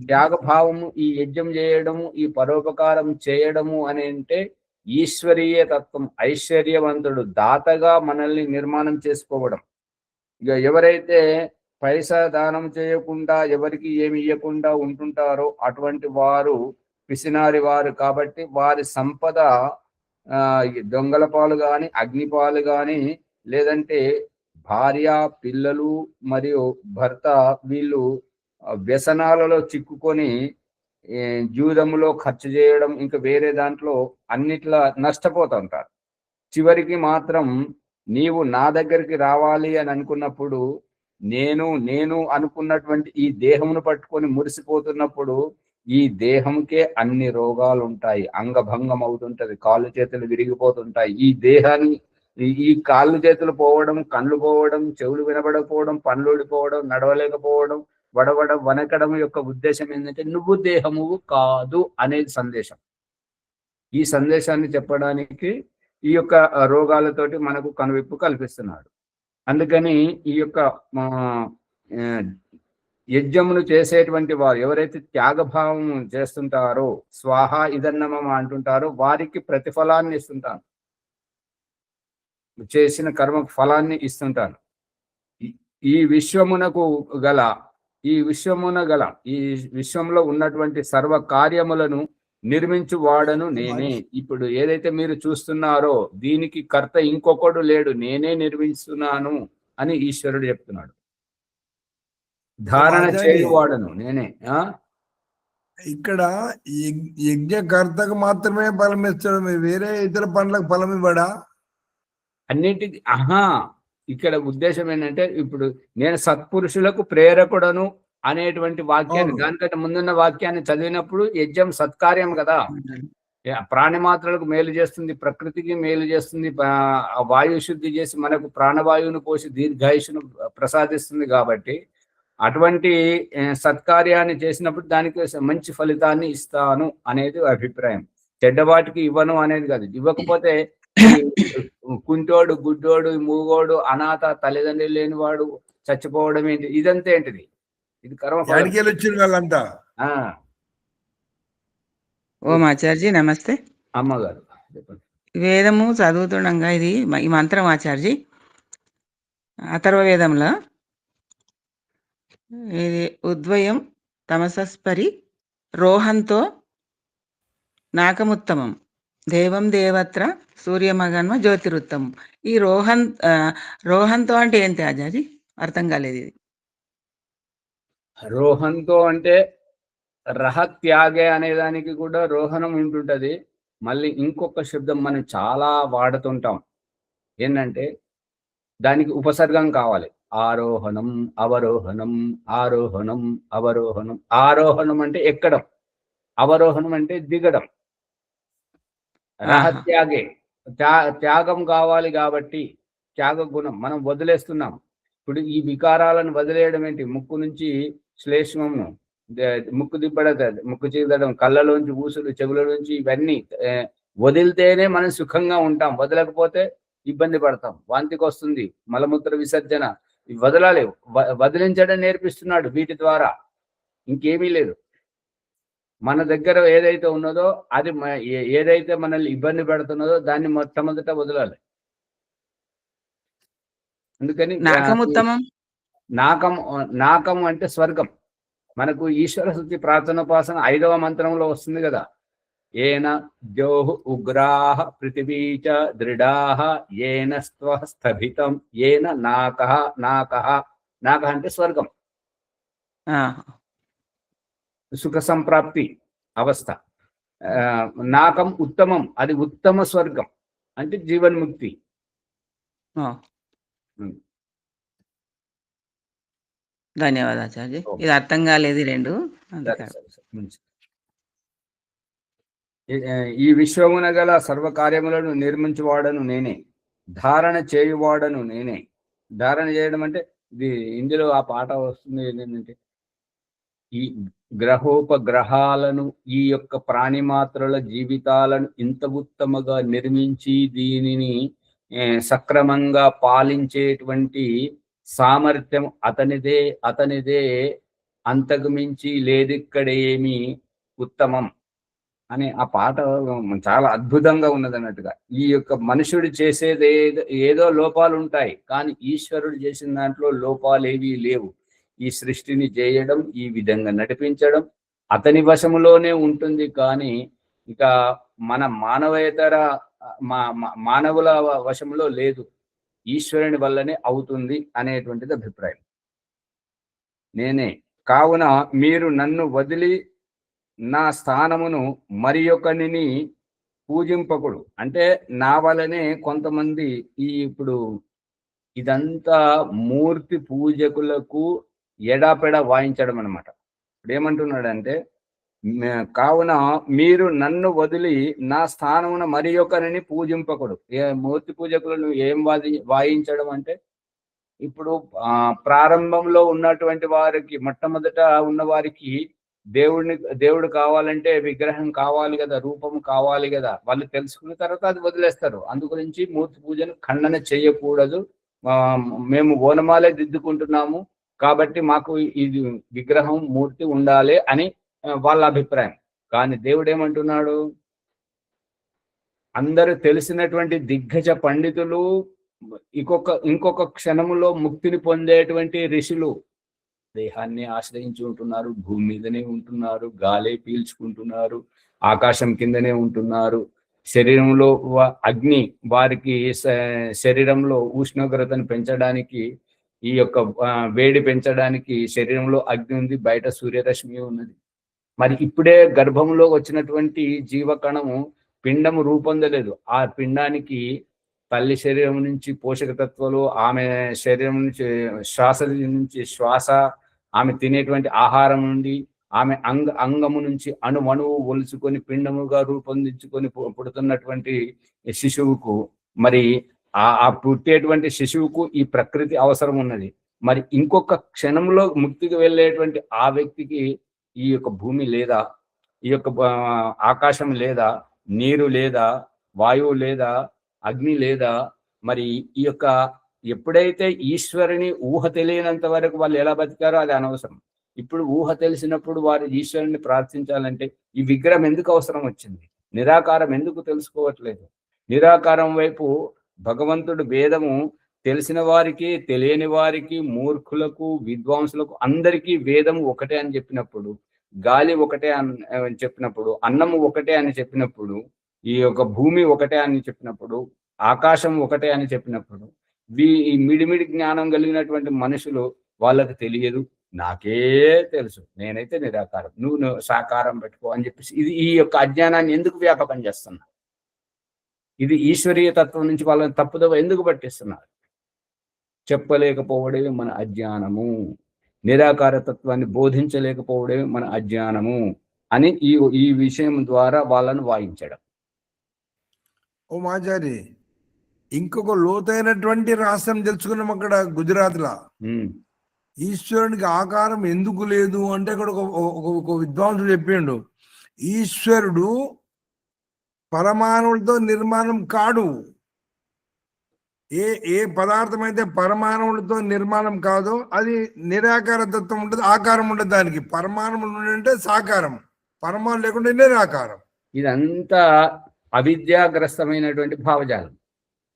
త్యాగభావము ఈ యజ్ఞం చేయడము, ఈ పరోపకారం చేయడము అని అంటే ఈశ్వరీయ తత్వం, ఐశ్వర్యవంతుడు దాతగా మనల్ని నిర్మాణం చేసుకోవడం. ఇక ఎవరైతే పైసా దానం చేయకుండా ఎవరికి ఏమి ఇవ్వకుండా ఉంటుంటారో అటువంటి వారు పిసినారి వారు కాబట్టి వారి సంపద దొంగల పాలు కానీ, అగ్నిపాలు కానీ, లేదంటే భార్య, పిల్లలు మరియు భర్త వీళ్ళు వ్యసనాలలో చిక్కుకొని జూదములో ఖర్చు చేయడం, ఇంకా వేరే దాంట్లో అన్నిట్లా నష్టపోతుంటారు. చివరికి మాత్రం నీవు నా దగ్గరికి రావాలి అని అనుకున్నప్పుడు, నేను అనుకున్నటువంటి ఈ దేహమును పట్టుకొని మురిసిపోతున్నప్పుడు ఈ దేహంకే అన్ని రోగాలు ఉంటాయి, అంగభంగం అవుతుంటది, కాళ్ళు చేతులు విరిగిపోతుంటాయి. ఈ దేహాన్ని ఈ కాళ్ళు చేతులు పోవడం, కళ్ళు పోవడం, చెవులు వినబడకపోవడం, పనులు ఊడిపోవడం, నడవలేకపోవడం, వనకడం యొక్క ఉద్దేశం ఏంటంటే నువ్వు దేహము కాదు అనేది సందేశం. ఈ సందేశాన్ని చెప్పడానికి ఈ యొక్క రోగాలతోటి మనకు కనువిప్పు కల్పిస్తున్నాడు. అందుకని ఈ యొక్క యజ్ఞమును చేసేటువంటి వారు ఎవరైతే త్యాగభావం చేస్తుంటారో, స్వాహ ఇదన్నమమ అంటుంటారో వారికి ప్రతిఫలాన్ని ఇస్తుంటాను, చేసిన కర్మకు ఫలాన్ని ఇస్తుంటాను. ఈ విశ్వమునకు గల ఈ విశ్వంలో ఉన్నటువంటి సర్వ కార్యములను నిర్మించు వాడను నేనే. ఇప్పుడు ఏదైతే మీరు చూస్తున్నారో దీనికి కర్త ఇంకొకడు లేడు, నేనే నిర్మిస్తున్నాను అని ఈశ్వరుడు చెప్తున్నాడు. ధారణ చేయువాడను నేనే. ఇక్కడ యజ్ఞకర్తకు మాత్రమే ఫలం ఇస్తాడు, వేరే ఇతర పనులకు ఫలం ఇవ్వడా? అన్నిటికీ ఇక్కడ ఉద్దేశం ఏంటంటే, ఇప్పుడు నేను సత్పురుషులకు ప్రేరకుడను అనేటువంటి వాక్యాన్ని, దానికంటే ముందున్న వాక్యాన్ని చదివినప్పుడు యజ్ఞం సత్కార్యం కదా, ప్రాణి మాత్రలకు మేలు చేస్తుంది, ప్రకృతికి మేలు చేస్తుంది, వాయు శుద్ధి చేసి మనకు ప్రాణవాయువును పోసి దీర్ఘాయుషును ప్రసాదిస్తుంది. కాబట్టి అటువంటి సత్కార్యాన్ని చేసినప్పుడు దానికి మంచి ఫలితాన్ని ఇస్తాను అనేది అభిప్రాయం. చెడ్డవాటికి ఇవ్వను అనేది కాదు. ఇవ్వకపోతే కుంటోడు, గుడ్డోడు, మూగోడు, అనాథ, తల్లిదండ్రులు లేనివాడు చచ్చిపోవడం ఏంటి, ఇదంతా ఏంటిది? ఇది కర్మఫలం. వాళ్ళంతా ఓం ఆచార్జీ నమస్తే. అమ్మగారు చెప్పండి. వేదము చదువుతుండగా ఇది ఈ మంత్రం ఆచార్జీ అథర్వ వేదంలో ఇది ఉద్వయం తమసస్పరి రోహంతో నాకముత్తమం దేవం దేవత్ర సూర్యమగన్మ జ్యోతిరుత్తమం. ఈ రోహంతో అంటే ఏంటి ఆచార్జీ? అర్థం కాలేదు ఇది. రోహంతో అంటే రహత్యాగే అనే దానికి కూడా రోహనం ఉంటుంటది. మళ్ళీ ఇంకొక శబ్దం మనం చాలా వాడుతుంటాం, ఏంటంటే దానికి ఉపసర్గం కావాలి. ఆరోహణం, అవరోహణం, ఆరోహణం, అవరోహణం. ఆరోహణం అంటే ఎక్కడం, అవరోహణం అంటే దిగడం. రహత్యాగే త్యాగం కావాలి కాబట్టి త్యాగ గుణం మనం వదిలేస్తున్నాం. ఇప్పుడు ఈ వికారాలను వదిలేయడం ఏంటి? ముక్కు నుంచి శ్లేష్మము, ముక్కు దిబ్బడం, ముక్కు చీదడం, కళ్ళలోంచి ఊసులు, చెవులలోంచి ఇవన్నీ వదిలితేనే మనం సుఖంగా ఉంటాం. వదలకపోతే ఇబ్బంది పడతాం, వాంతికి వస్తుంది, మలమూత్ర విసర్జన. వదలాలి, వదిలించడం నేర్పిస్తున్నాడు వీటి ద్వారా, ఇంకేమీ లేదు. మన దగ్గర ఏదైతే ఉన్నదో అది ఏదైతే మనల్ని ఇబ్బంది పెడుతున్నదో దాన్ని మొట్టమొదట వదలాలి. అందుకని నాకం అంటే స్వర్గం. మనకు ఈశ్వర శుద్ధి ప్రార్థనోపాసన 5వ మంత్రంలో వస్తుంది కదా. ఏన ద్యోః ఉగ్రాః పృథివీచ దృఢాః ఏన స్త్వః స్థభితం ఏన నాకః. నాకః అంటే స్వర్గం, సుఖ సంప్రాప్తి అవస్థ. నాకం ఉత్తమం, అది ఉత్తమ స్వర్గం అంటే జీవన్ముక్తి. ధన్యవాదాలు ఆచార్య. ఇది అర్థం కాలేదు రెండు. ఈ విశ్వమున గల సర్వకార్యములను నిర్మించువాడను నేనే, ధారణ చేయువాడను నేనే. ధారణ చేయడం అంటే ఇది ఇందులో ఆ పాట వస్తుంది ఏంటంటే, ఈ గ్రహోపగ్రహాలను, ఈ యొక్క ప్రాణిమాత్రల జీవితాలను ఇంత ఉత్తమగా నిర్మించి దీనిని సక్రమంగా పాలించేటువంటి సామర్థ్యం అతనిదే, అంతకు మించి లేదిక్కడేమి ఉత్తమం అని ఆ పాట చాలా అద్భుతంగా ఉన్నది అన్నట్టుగా. ఈ యొక్క మనుషుడు చేసేది ఏదో లోపాలు ఉంటాయి, కానీ ఈశ్వరుడు చేసిన దాంట్లో లోపాలు ఏవీ లేవు. ఈ సృష్టిని చేయడం, ఈ విధంగా నడిపించడం అతని వశములోనే ఉంటుంది, కానీ ఇక మన మానవుల వశంలో లేదు, ఈశ్వరుని వల్లనే అవుతుంది అనేటువంటిది అభిప్రాయం. నేనే కావున మీరు నన్ను వదిలి నా స్థానమును మరి ఒకరిని పూజింపకుడు. అంటే నా వలనే కొంతమంది ఇప్పుడు ఇదంతా మూర్తి పూజకులకు ఎడాపెడ వాయించడం అనమాట. ఇప్పుడు ఏమంటున్నాడంటే, కావున మీరు నన్ను వదిలి నా స్థానమున మరి ఒకరిని పూజింపకుడు. మూర్తి పూజకులను ఏం వాయించడం అంటే, ప్రారంభంలో ఉన్నటువంటి వారికి, మొట్టమొదట ఉన్న వారికి దేవుడు కావాలంటే విగ్రహం కావాలి కదా, రూపం కావాలి కదా. వాళ్ళు తెలుసుకున్న తర్వాత అది వదిలేస్తారు. అందుగురించి మూర్తి పూజను ఖండన చేయకూడదు. మేము ఓనమాలే దిద్దుకుంటున్నాము కాబట్టి మాకు ఇది విగ్రహం, మూర్తి ఉండాలి అని వాళ్ళ అభిప్రాయం. కానీ దేవుడు ఏమంటున్నాడు, అందరూ తెలిసినటువంటి దిగ్గజ పండితులు, ఇంకొక క్షణములో ముక్తిని పొందేటువంటి ఋషులు దేహాన్ని ఆశ్రయించి ఉంటున్నారు, భూమి మీదనే ఉంటున్నారు, గాలే పీల్చుకుంటున్నారు, ఆకాశం కిందనే ఉంటున్నారు. శరీరంలో అగ్ని, వారికి శరీరంలో ఉష్ణోగ్రతను పెంచడానికి, ఈ యొక్క వేడి పెంచడానికి శరీరంలో అగ్ని ఉంది, బయట సూర్యరశ్మి ఉన్నది. మరి ఇప్పుడే గర్భంలో వచ్చినటువంటి జీవకణము పిండము రూపొందలేదు. ఆ పిండానికి తల్లి శరీరం నుంచి పోషక తత్వాలు, ఆమె శరీరం నుంచి శ్వాస, ఆమె తినేటువంటి ఆహారం నుండి, ఆమె అంగము నుంచి అణువణువు ఒలుచుకొని పిండముగా రూపొందించుకొని పుడుతున్నటువంటి శిశువుకు, మరి ఆ పుట్టేటువంటి శిశువుకు ఈ ప్రకృతి అవసరం ఉన్నది. మరి ఇంకొక క్షణంలో ముక్తికి వెళ్ళేటువంటి ఆ వ్యక్తికి ఈ యొక్క భూమి లేదా, ఈ యొక్క ఆకాశం లేదా, నీరు లేదా, వాయువు లేదా, అగ్ని లేదా. మరి ఈ యొక్క ఎప్పుడైతే ఈశ్వరుని ఊహ తెలియనంత వరకు వాళ్ళు ఎలా బతికారో అది అనవసరం. ఇప్పుడు ఊహ తెలిసినప్పుడు వారు ఈశ్వరుని ప్రార్థించాలంటే ఈ విగ్రహం ఎందుకు అవసరం వచ్చింది? నిరాకారం ఎందుకు తెలుసుకోవట్లేదు? నిరాకారం వైపు భగవంతుడు వేదము తెలిసిన వారికి, తెలియని వారికి, మూర్ఖులకు, విద్వాంసులకు అందరికీ వేదము ఒకటే అని చెప్పినప్పుడు, గాలి ఒకటే అని చెప్పినప్పుడు, అన్నము ఒకటే అని చెప్పినప్పుడు, ఈ యొక్క భూమి ఒకటే అని చెప్పినప్పుడు, ఆకాశం ఒకటే అని చెప్పినప్పుడు, ఈ మిడిమిడి జ్ఞానం కలిగినటువంటి మనుషులు వాళ్ళకి తెలియదు, నాకే తెలుసు, నేనైతే నిరాకారం, నువ్వు సాకారం పెట్టుకో అని చెప్పేసి ఈ యొక్క అజ్ఞానాన్ని ఎందుకు వ్యాపకం చేస్తున్నా? ఇది ఈశ్వరీయ తత్వం నుంచి వాళ్ళని తప్పుదవ ఎందుకు పట్టిస్తున్నారు? చెప్పలేకపోవడమే మన అజ్ఞానము, నిరాకార తత్వాన్ని బోధించలేకపోవడమే మన అజ్ఞానము అని ఈ విషయం ద్వారా వాళ్ళను వాయించడం. ఓ మాచారి, ఇంకొక లోతైనటువంటి రహస్యం తెలుసుకున్నాం అక్కడ గుజరాత్లో. ఈశ్వరునికి ఆకారం ఎందుకు లేదు అంటే అక్కడ ఒక విద్వాంసుడు చెప్పిండు, ఈశ్వరుడు పరమాణువులతో నిర్మాణం కాడు. ఏ పదార్థం అయితే పరమాణువులతో నిర్మాణం కాదో అది నిరాకార తత్వం ఉంటుంది, ఆకారం ఉంటుంది. దానికి పరమాణువులు అంటే సాకారం, పరమాణు లేకుంటే నిరాకారం. ఇదంతా అవిద్యాగ్రస్తమైనటువంటి భావజాలం.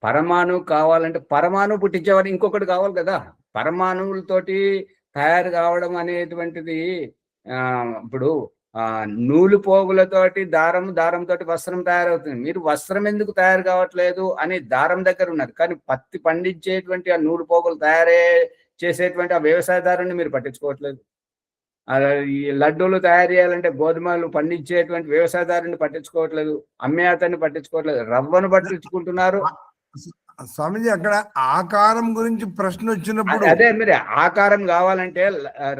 పరమాణు కావాలంటే పరమాణు పుట్టించేవారు ఇంకొకటి కావాలి కదా. పరమాణువులతోటి తయారు కావడం అనేటువంటిది ఇప్పుడు నూలు పోగులతోటి దారంతో వస్త్రం తయారవుతుంది. మీరు వస్త్రం ఎందుకు తయారు కావట్లేదు అని దారం దగ్గర ఉన్నారు, కానీ పత్తి పండించేటువంటి ఆ నూలు పోగులు చేసేటువంటి ఆ వ్యవసాయదారుని మీరు పట్టించుకోవట్లేదు. ఈ లడ్డూలు తయారు చేయాలంటే గోధుమలు పండించేటువంటి వ్యవసాయదారుని పట్టించుకోవట్లేదు, అమ్మే అతన్ని పట్టించుకోవట్లేదు, రవ్వను పట్టించుకుంటున్నారు. స్వామిజీ అక్కడ ఆకారం గురించి ప్రశ్న వచ్చినప్పుడు అదే మరి ఆకారం కావాలంటే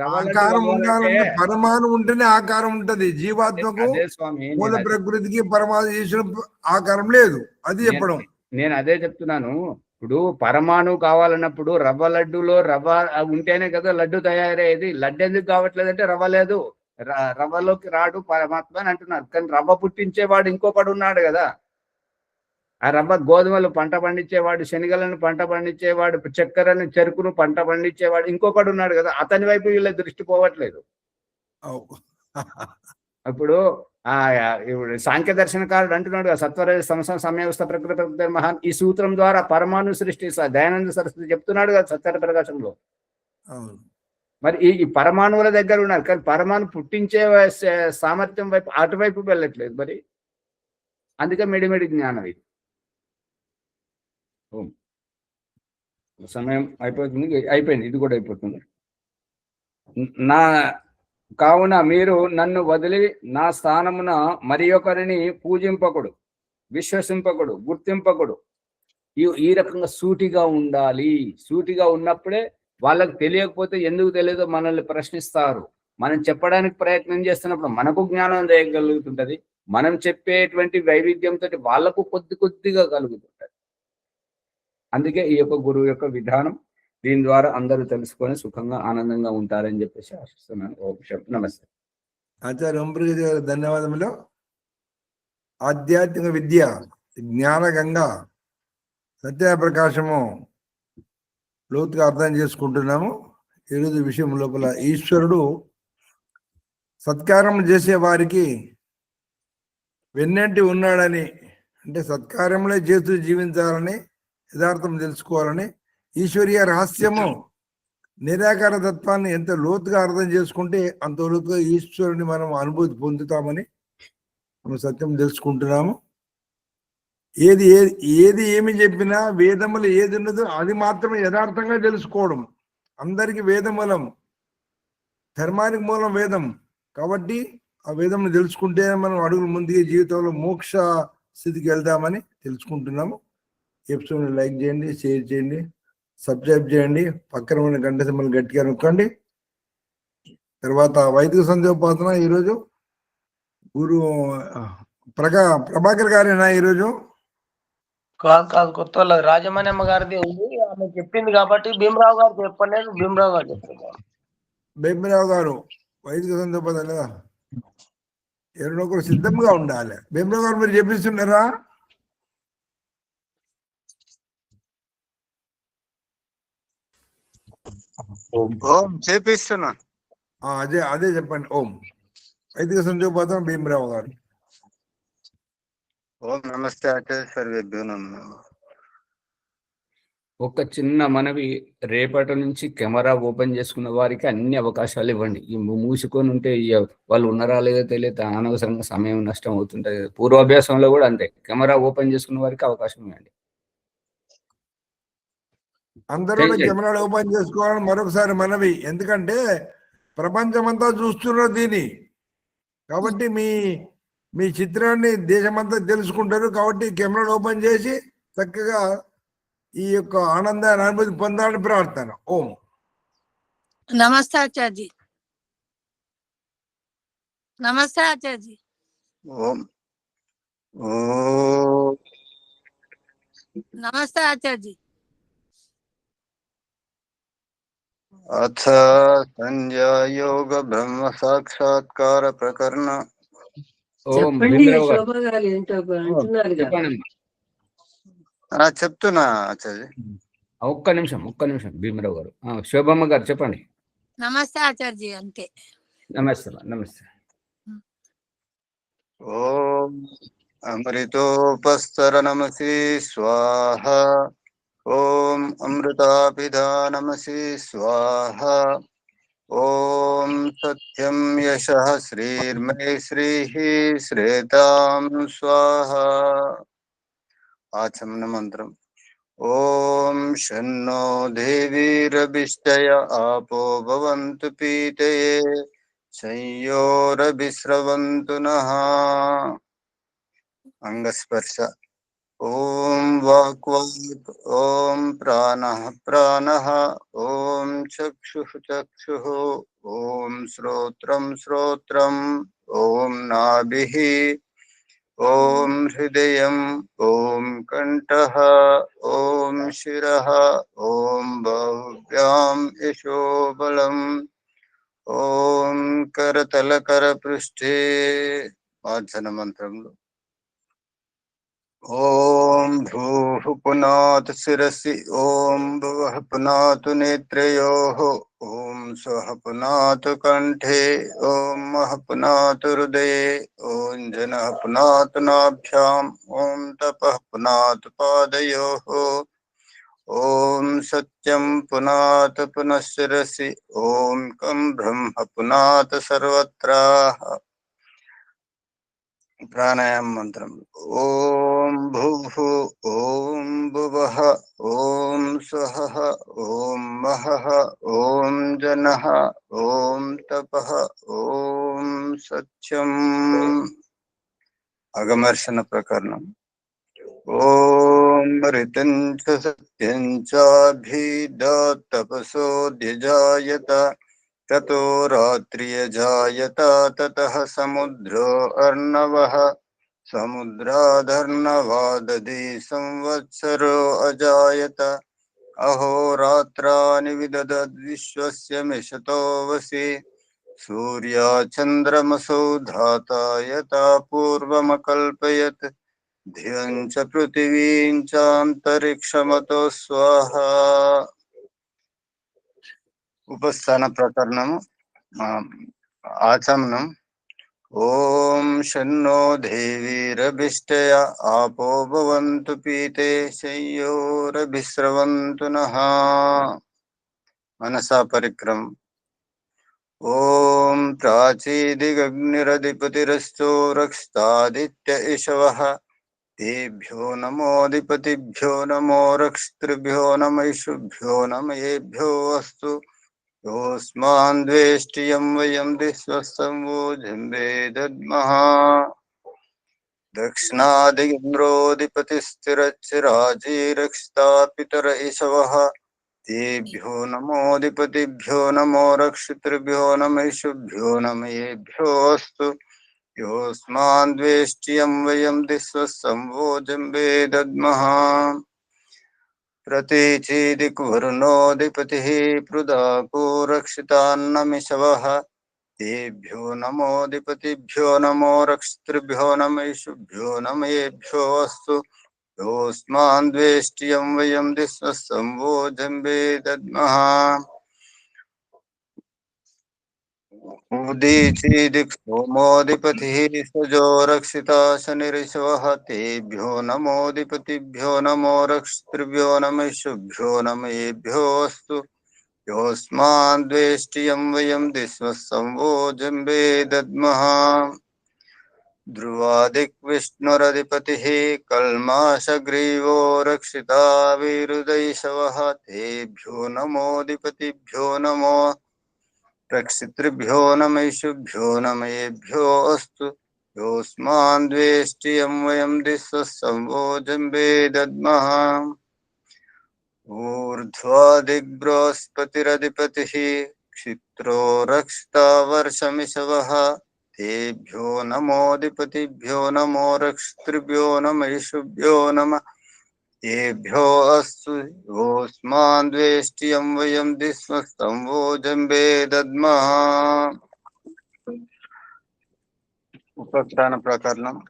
రవ్వ లడ్డు ఆకారం కావాలంటే ఉండాలంటే పరమాణు ఉంటేనే ఆకారం ఉంటది. జీవాత్మకు అదే స్వామి మూల ప్రకృతికి పరమాత్మ చేసిన ఆకారం లేదు. అది చెప్పడం. నేను అదే చెప్తున్నాను. ఇప్పుడు పరమాణు కావాలన్నప్పుడు రవ్వ లడ్డులో రవ్వ ఉంటేనే కదా లడ్డు తయారయ్యేది. లడ్డు ఎందుకు కావట్లేదంటే రవ్వ లేదు. రవ్వలోకి రాడు పరమాత్మ అని అంటున్నారు. కానీ రవ్వ పుట్టించేవాడు ఇంకొకడు ఉన్నాడు కదా. ఆ రవ్వ గోధుమలు పంట పండించేవాడు, శనగలను పంట పండించేవాడు, చక్కెరను చెరుకును పంట పండించేవాడు ఇంకొకడు ఉన్నాడు కదా. అతని వైపు వీళ్ళ దృష్టి పోవట్లేదు. ఇప్పుడు ఇప్పుడు సాంఖ్య దర్శనకారుడు అంటున్నాడు కదా, సత్వర సమయవస్థ ప్రకృతి మహాన్. ఈ సూత్రం ద్వారా పరమాణు సృష్టి దయానంద సరస్వతి చెప్తున్నాడు కదా సత్యర ప్రకాశంలో. మరి ఈ పరమాణువుల దగ్గర ఉన్నారు కానీ పరమాణు పుట్టించే సామర్థ్యం వైపు అటువైపు వెళ్ళట్లేదు. మరి అందుకే మెడిమెడి జ్ఞానం ఇది. సమయం అయిపోయింది, ఇది కూడా అయిపోతుంది. కావున మీరు నన్ను వదిలి నా స్థానమున మరి ఒకరిని పూజింపకుడు, విశ్వసింపకుడు, గుర్తింపకుడు. ఈ రకంగా సూటిగా ఉండాలి. సూటిగా ఉన్నప్పుడే వాళ్ళకి తెలియకపోతే ఎందుకు తెలియదో మనల్ని ప్రశ్నిస్తారు. మనం చెప్పడానికి ప్రయత్నం చేస్తున్నప్పుడు మనకు జ్ఞానం చేయగలుగుతుంటది. మనం చెప్పేటువంటి వైవిధ్యంతో వాళ్ళకు కొద్దిగా కలుగుతుంటది. అందుకే ఈ యొక్క గురువు యొక్క విధానం. దీని ద్వారా అందరూ తెలుసుకొని సుఖంగా ఆనందంగా ఉంటారని చెప్పేసి ఆశిస్తున్నాను. నమస్తే. ఆచార్య ఓంప్రకాష్ గారు ధన్యవాదములు. ఆధ్యాత్మిక విద్య జ్ఞానగంగా సత్యప్రకాశము లోతుగా అర్థం చేసుకుంటున్నాము. ఈరోజు విషయం లోపల ఈశ్వరుడు సత్కారం చేసే వారికి వెన్నంటి ఉన్నాడని, అంటే సత్కారములే చేస్తూ జీవించాలని, యథార్థం తెలుసుకోవాలని, ఈశ్వరీయ రహస్యము నిరాకార తత్వాన్ని ఎంత లోతుగా అర్థం చేసుకుంటే అంత లోతుగా ఈశ్వరుని మనం అనుభూతి పొందుతామని మనం సత్యం తెలుసుకుంటున్నాము. ఏమి చెప్పినా వేదములు ఏది ఉన్నదో అది మాత్రమే యథార్థంగా తెలుసుకోవడం. అందరికి వేదమూలం, ధర్మానికి మూలం వేదం. కాబట్టి ఆ వేదం తెలుసుకుంటే మనం అడుగులు ముందుగా జీవితంలో మోక్ష స్థితికి వెళ్దామని తెలుసుకుంటున్నాము. ఎపిసోడ్ని లైక్ చేయండి, షేర్ చేయండి, సబ్స్క్రైబ్ చేయండి, పక్కన ఉన్న గంట సింబల్ గట్టిగా నొక్కండి. తర్వాత వైదిక సంధ్యోపాసన ఈరోజు గురు ప్రభాకర్ గారేనా ఈరోజు? కాదు కొత్త వాళ్ళది రాజమణ్యమ్మ గారిది ఉంది. ఆమె చెప్పింది కాబట్టి భీమరావు గారు చెప్పలేదు. భీమరావు గారు చెప్తున్నారు. భీమరావు గారు వైదిక సంధ్యోపాసన లేదా? ఎవరినో ఒకరు సిద్ధంగా ఉండాలి. భీమరావు గారు మీరు చెప్పిస్తున్నారా? ఓం చేపిస్తున్నా. అదే చెప్పండి. ఓం వైదిక సంధ్యోపాసన భీమరావు గారు. ఓం నమస్తే ఆచార్య సర్వేభ్యో నమః. ఒక చిన్న మనవి, రేపటి నుంచి కెమెరా ఓపెన్ చేసుకున్న వారికి అన్ని అవకాశాలు ఇవ్వండి. ఈ మూసుకొని ఉంటే వాళ్ళు ఉన్నారా లేదో తెలియదు, అనవసరంగా సమయం నష్టం అవుతుంటది. పూర్వాభ్యాసంలో కూడా అంతే, కెమెరా ఓపెన్ చేసుకున్న వారికి అవకాశం ఇవ్వండి. అందరూ కెమెరాలు ఓపెన్ చేసుకోవాలని మరొకసారి మనవి. ఎందుకంటే ప్రపంచమంతా చూస్తున్నారు దీన్ని. కాబట్టి మీ చిత్రాన్ని దేశమంతా తెలుసుకుంటారు. కాబట్టి కెమెరాలు ఓపెన్ చేసి చక్కగా ఈ యొక్క ఆనందాన్ని అనుభూతి పొందాలని ప్రార్థన. ఓం నమస్తే ఆచార్య. నమస్తే ఆచార్య. ఓం నమస్తే ఆచార్య. అథ సంధ్యాయోగ బ్రహ్మ సాక్షాత్కార ప్రకరణ. చెప్పండి శోభ గారు ఏంటో అంటున్నారు. చెప్తున్నా ఆచార్య. ఒక్క నిమిషం భీమరావు గారు. శోభమ్మ గారు చెప్పండి. నమస్తే ఆచార్య. అంతే. నమస్తే. ఓం అమృతోపస్తర నమసి స్వాహ. ఓం అమృతాపిధా నమసి స్వాహ. ఓం సత్యం యశః శ్రీర్మే శ్రీః శ్రేతాం స్వాహ. ఆచమన మంత్రం. ఓం షన్నో దేవీరభిష్టయ ఆపో భవంతు పీతయే సంయోరభిస్రవంతు నః. అంగస్పర్శ. ओम वाक् वाक्, ओम प्राणः प्राणः, ओम चक्षुः चक्षुः, ओम श्रोत्रं श्रोत्रम्, ओम नाभिः, ओम हृदयम्, ओम कंठः, ओम शिरः, ओम बाहुभ्यां यशोबलम्, ओम करतल करपृष्ठे मार्जन मंत्रमुలు ओम भूः पुनातु शिरसि, ओम भुवः पुनातु नेत्रयोः, ओम स्वः पुनातु कंठे, ओम महः पुनातु हृदये, ओम जनः पुनातु नाभ्याम्, ओम तपः पुनातु पादयोः, ओम सत्यं पुनातु पुनः शिरसि, ओम कं ब्रह्म पुनातु सर्वत्र। प्राणायाम मंत्रम ओम भूः, ओम भुवः, ओम स्वः, ओम महः, ओम जनः, ओम तपः, ओम सत्यम्। अगमर्शन प्रकरणम् ओम ऋतं च सत्यं चाभिदात् तपसोऽध्यजायत, ततो रात्र्यजायत, ततः समुद्रो अर्णवः, समुद्रादर्णवादधि संवत्सरो अजायत, अहोरात्राणि विदधद्विश्वस्य मिषतो वसि, सूर्याचन्द्रमसौ धाता यथा पूर्वमकल्पयत्, धियं च पृथिवीं चान्तरिक्षमतो स्वाहा। उपस्थान प्रकरणम् आचमनम् ओम शन्नो देवीरभिष्टया आपो भवन्तु पीते शय्योरभिस्रवन्तु नः। मनसा परिक्रम ओम प्राचीदिगग्निरधिपतिरस्तो रक्षतादित्य इषवः, तेभ्यो नमोऽधिपतिभ्यो नमो रक्षितृभ्यो नमैषुभ्यो नमयेभ्यो अस्तु। योऽस्मान् द्वेष्टियं वयं दिस्वस्तम्भोजम्बे दद्मः। दक्षिणादिन्द्रोऽधिपतिस्थिरच्चिराजी रक्षिता इषवः, तेभ्यो नमोऽधिपतिभ्यो नमो रक्षितृभ्यो नमैषुभ्यो नमयेभ्यो अस्तु। योऽस्मान् द्वेष्टियं वयं दिस्वस्तम्भोजम्बे दद्मः। प्रतीचीदिक्वरुणोऽधिपतिः पृदाको रक्षितान्नमिषवः, तेभ्यो नमोऽधिपतिभ्यो नमो रक्षितृभ्यो नमैषुभ्यो नमयेभ्यो अस्तु। योऽस्मान् द्वेष्टियं वयं दिस्वस्तम्भोजम्बे दद्मः। उदीचीदिक् सोमोऽधिपतिः सजो रक्षिता शनिरिषवः, तेभ्यो नमोऽधिपतिभ्यो नमो रक्षितृभ्यो नमैषुभ्यो नमयेभ्यो अस्तु। योऽस्मान् द्वेष्टियं वयं दिस्वस्तम्भोजम्बे दद्मः। ध्रुवादिक्विष्णुरधिपतिः कल्माषग्रीवो रक्षिता विरुदैषवः, तेभ्यो नमोऽधिपतिभ्यो नमो रक्षितृभ्यो नमैषुभ्यो नमयेभ्यो अस्तु। योऽस्मान् द्वेष्टियं वयं दिस्वस्तम्भोजम्बे दद्मः। ऊर्ध्वादिग्बृहस्पतिरधिपतिः क्षित्रो रक्षिता वर्षमिषवः, तेभ्यो नमोऽधिपतिभ्यो नमो रक्षितृभ्यो नमैषुभ्यो नमः येभ्यो अस्तु। योऽस्मान् द्वेष्टियं वयं दिस्वस्तम्भोजम्बे दद्मः। उपस्थान प्रकरणम्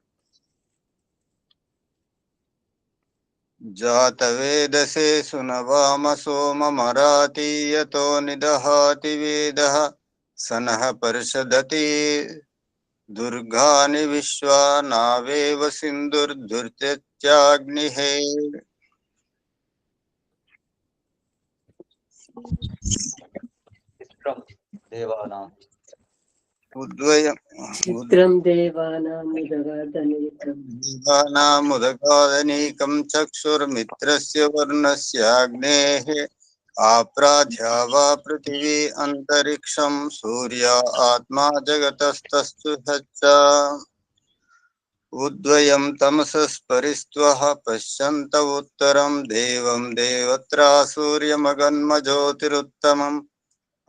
जातवेदसे सुनवाम सोममराति यतो निदहाति वेदः, सनः पर्षदति दुर्गानि विश्वा नावेव सिन्धुर्धुर्त्यग्निः। देवानां चित्रं देवानामुदगादनेकम् देवानामुदगादनीकं चक्षुर्मित्रस्य वर्णस्याग्नेः, आप्राध्या वा पृथिवी अन्तरिक्षं सूर्य आत्मा जगतस्तस्तु सच्च। उद्वयं तमसस्परिस्त्वः पश्यन्त उत्तरं देवं देवत्रा सूर्यमगन्मज्योतिरुत्तमम्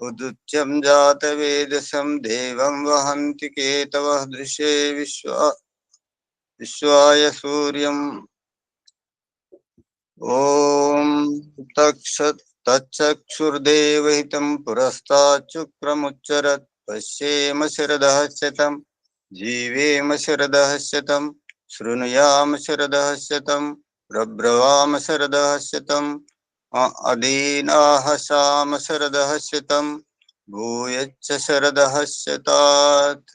उदुच्यं जातवेदसं देवं वहन्ति केतवः दृशे विश्वाय सूर्यम् ॐ तच्चक्षुर्देवहितं पुरस्ताच्चुक्रमुच्चरत् पश्येम शिरदः शतं जीवेम शिरदः शतं शृणुयाम शिरदः शतं प्रब्रवाम शिरदः शतं अदीनाः शाम शिरदः शतं भूयच्च शिरदः शतात्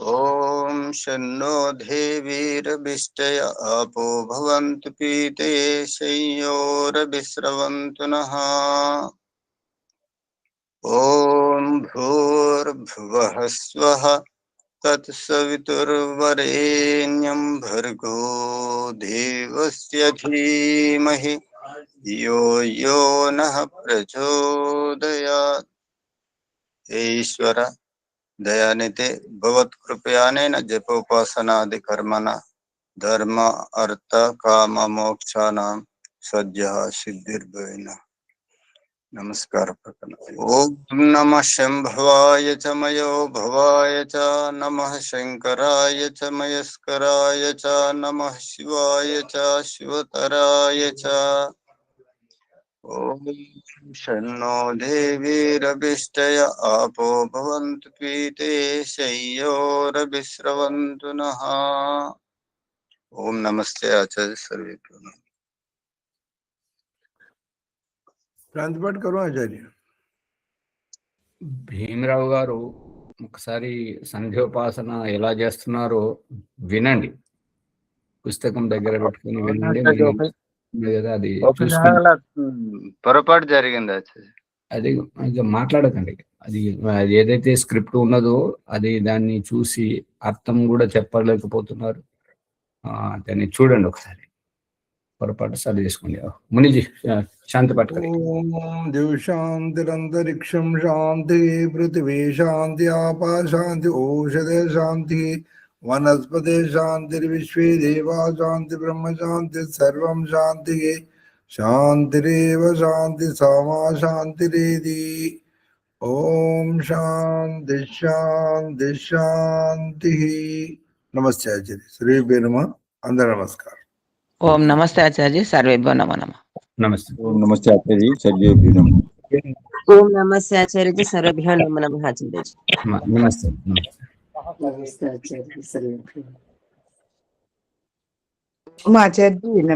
ॐ शन्नो देवीरभिष्टय आपो भवन्तु पीते शय्योरभिस्रवन्तु नः ॐ भूर्भुवः स्वः तत्सवितुर्वरेण्यं भर्गो देवस्य धीमहि यो नः प्रचोदयात्। हे ईश्वर दयानिधे भवत्कृपयानेन जपोपासनादि कर्मणा धर्म अर्थ काम मोक्षाणां सद्यः सिद्धिर्भवेन। नमस्कार। ओम नमः शंभवाय च मयो भवाय च नमः शंकराय च मयस्कराय च नमः शिवाय च शिवतराय च। ओम शन्नो देवीरभिष्टय आपो भवन्तु पीते शय्योरभिस्रवन्तु नः। ओम नमस्ते आचार्य सर्वेभ्यो नमः। ప్రాంతపాటు కరు ఆచార్య. భీమరావు గారు ఒకసారి సంధ్యోపాసన ఎలా చేస్తున్నారో వినండి, పుస్తకం దగ్గర పెట్టుకుని వినండి. కదా అది పొరపాటు జరిగింది ఆచార్య. అది మాట్లాడకండి. అది ఏదైతే స్క్రిప్ట్ ఉన్నదో అది దాన్ని చూసి అర్థం కూడా చెప్పలేకపోతున్నారు. దాన్ని చూడండి ఒకసారి, పొరపాటు సరి చేసుకోండి. మునిజీ శాంతి పట్టుకోండి. ఓం దివ్ శాంతిరంతరిక్షం శాంతి పృథివీ శాంతి ఆపా శాంతి ఓషధే శాంతి వనస్పతే శాంతిర్విశ్వే దేవా శాంతి బ్రహ్మ శాంతి సర్వం శాంతి శాంతిరేవ శాంతి సమా శాంతిరేది. ఓం శాంతి శాంతి శాంతి. నమస్తే ఆచార్య. శ్రీభ్యో నమః. అందరూ నమస్కారం. ఓం నమస్తే ఆచార్య. సర్వేభ్యో నమో నమః. నమస్తే. ఓం నమస్తే ఆచార్య. సర్వేభ్యో నమః. ఓం నమస్తే ఆచార్య. సర్వేభ్యో నమో నమః ఆచార్య. నమస్తే. నమస్తే ఆచార్య. సరే. ఆచార్య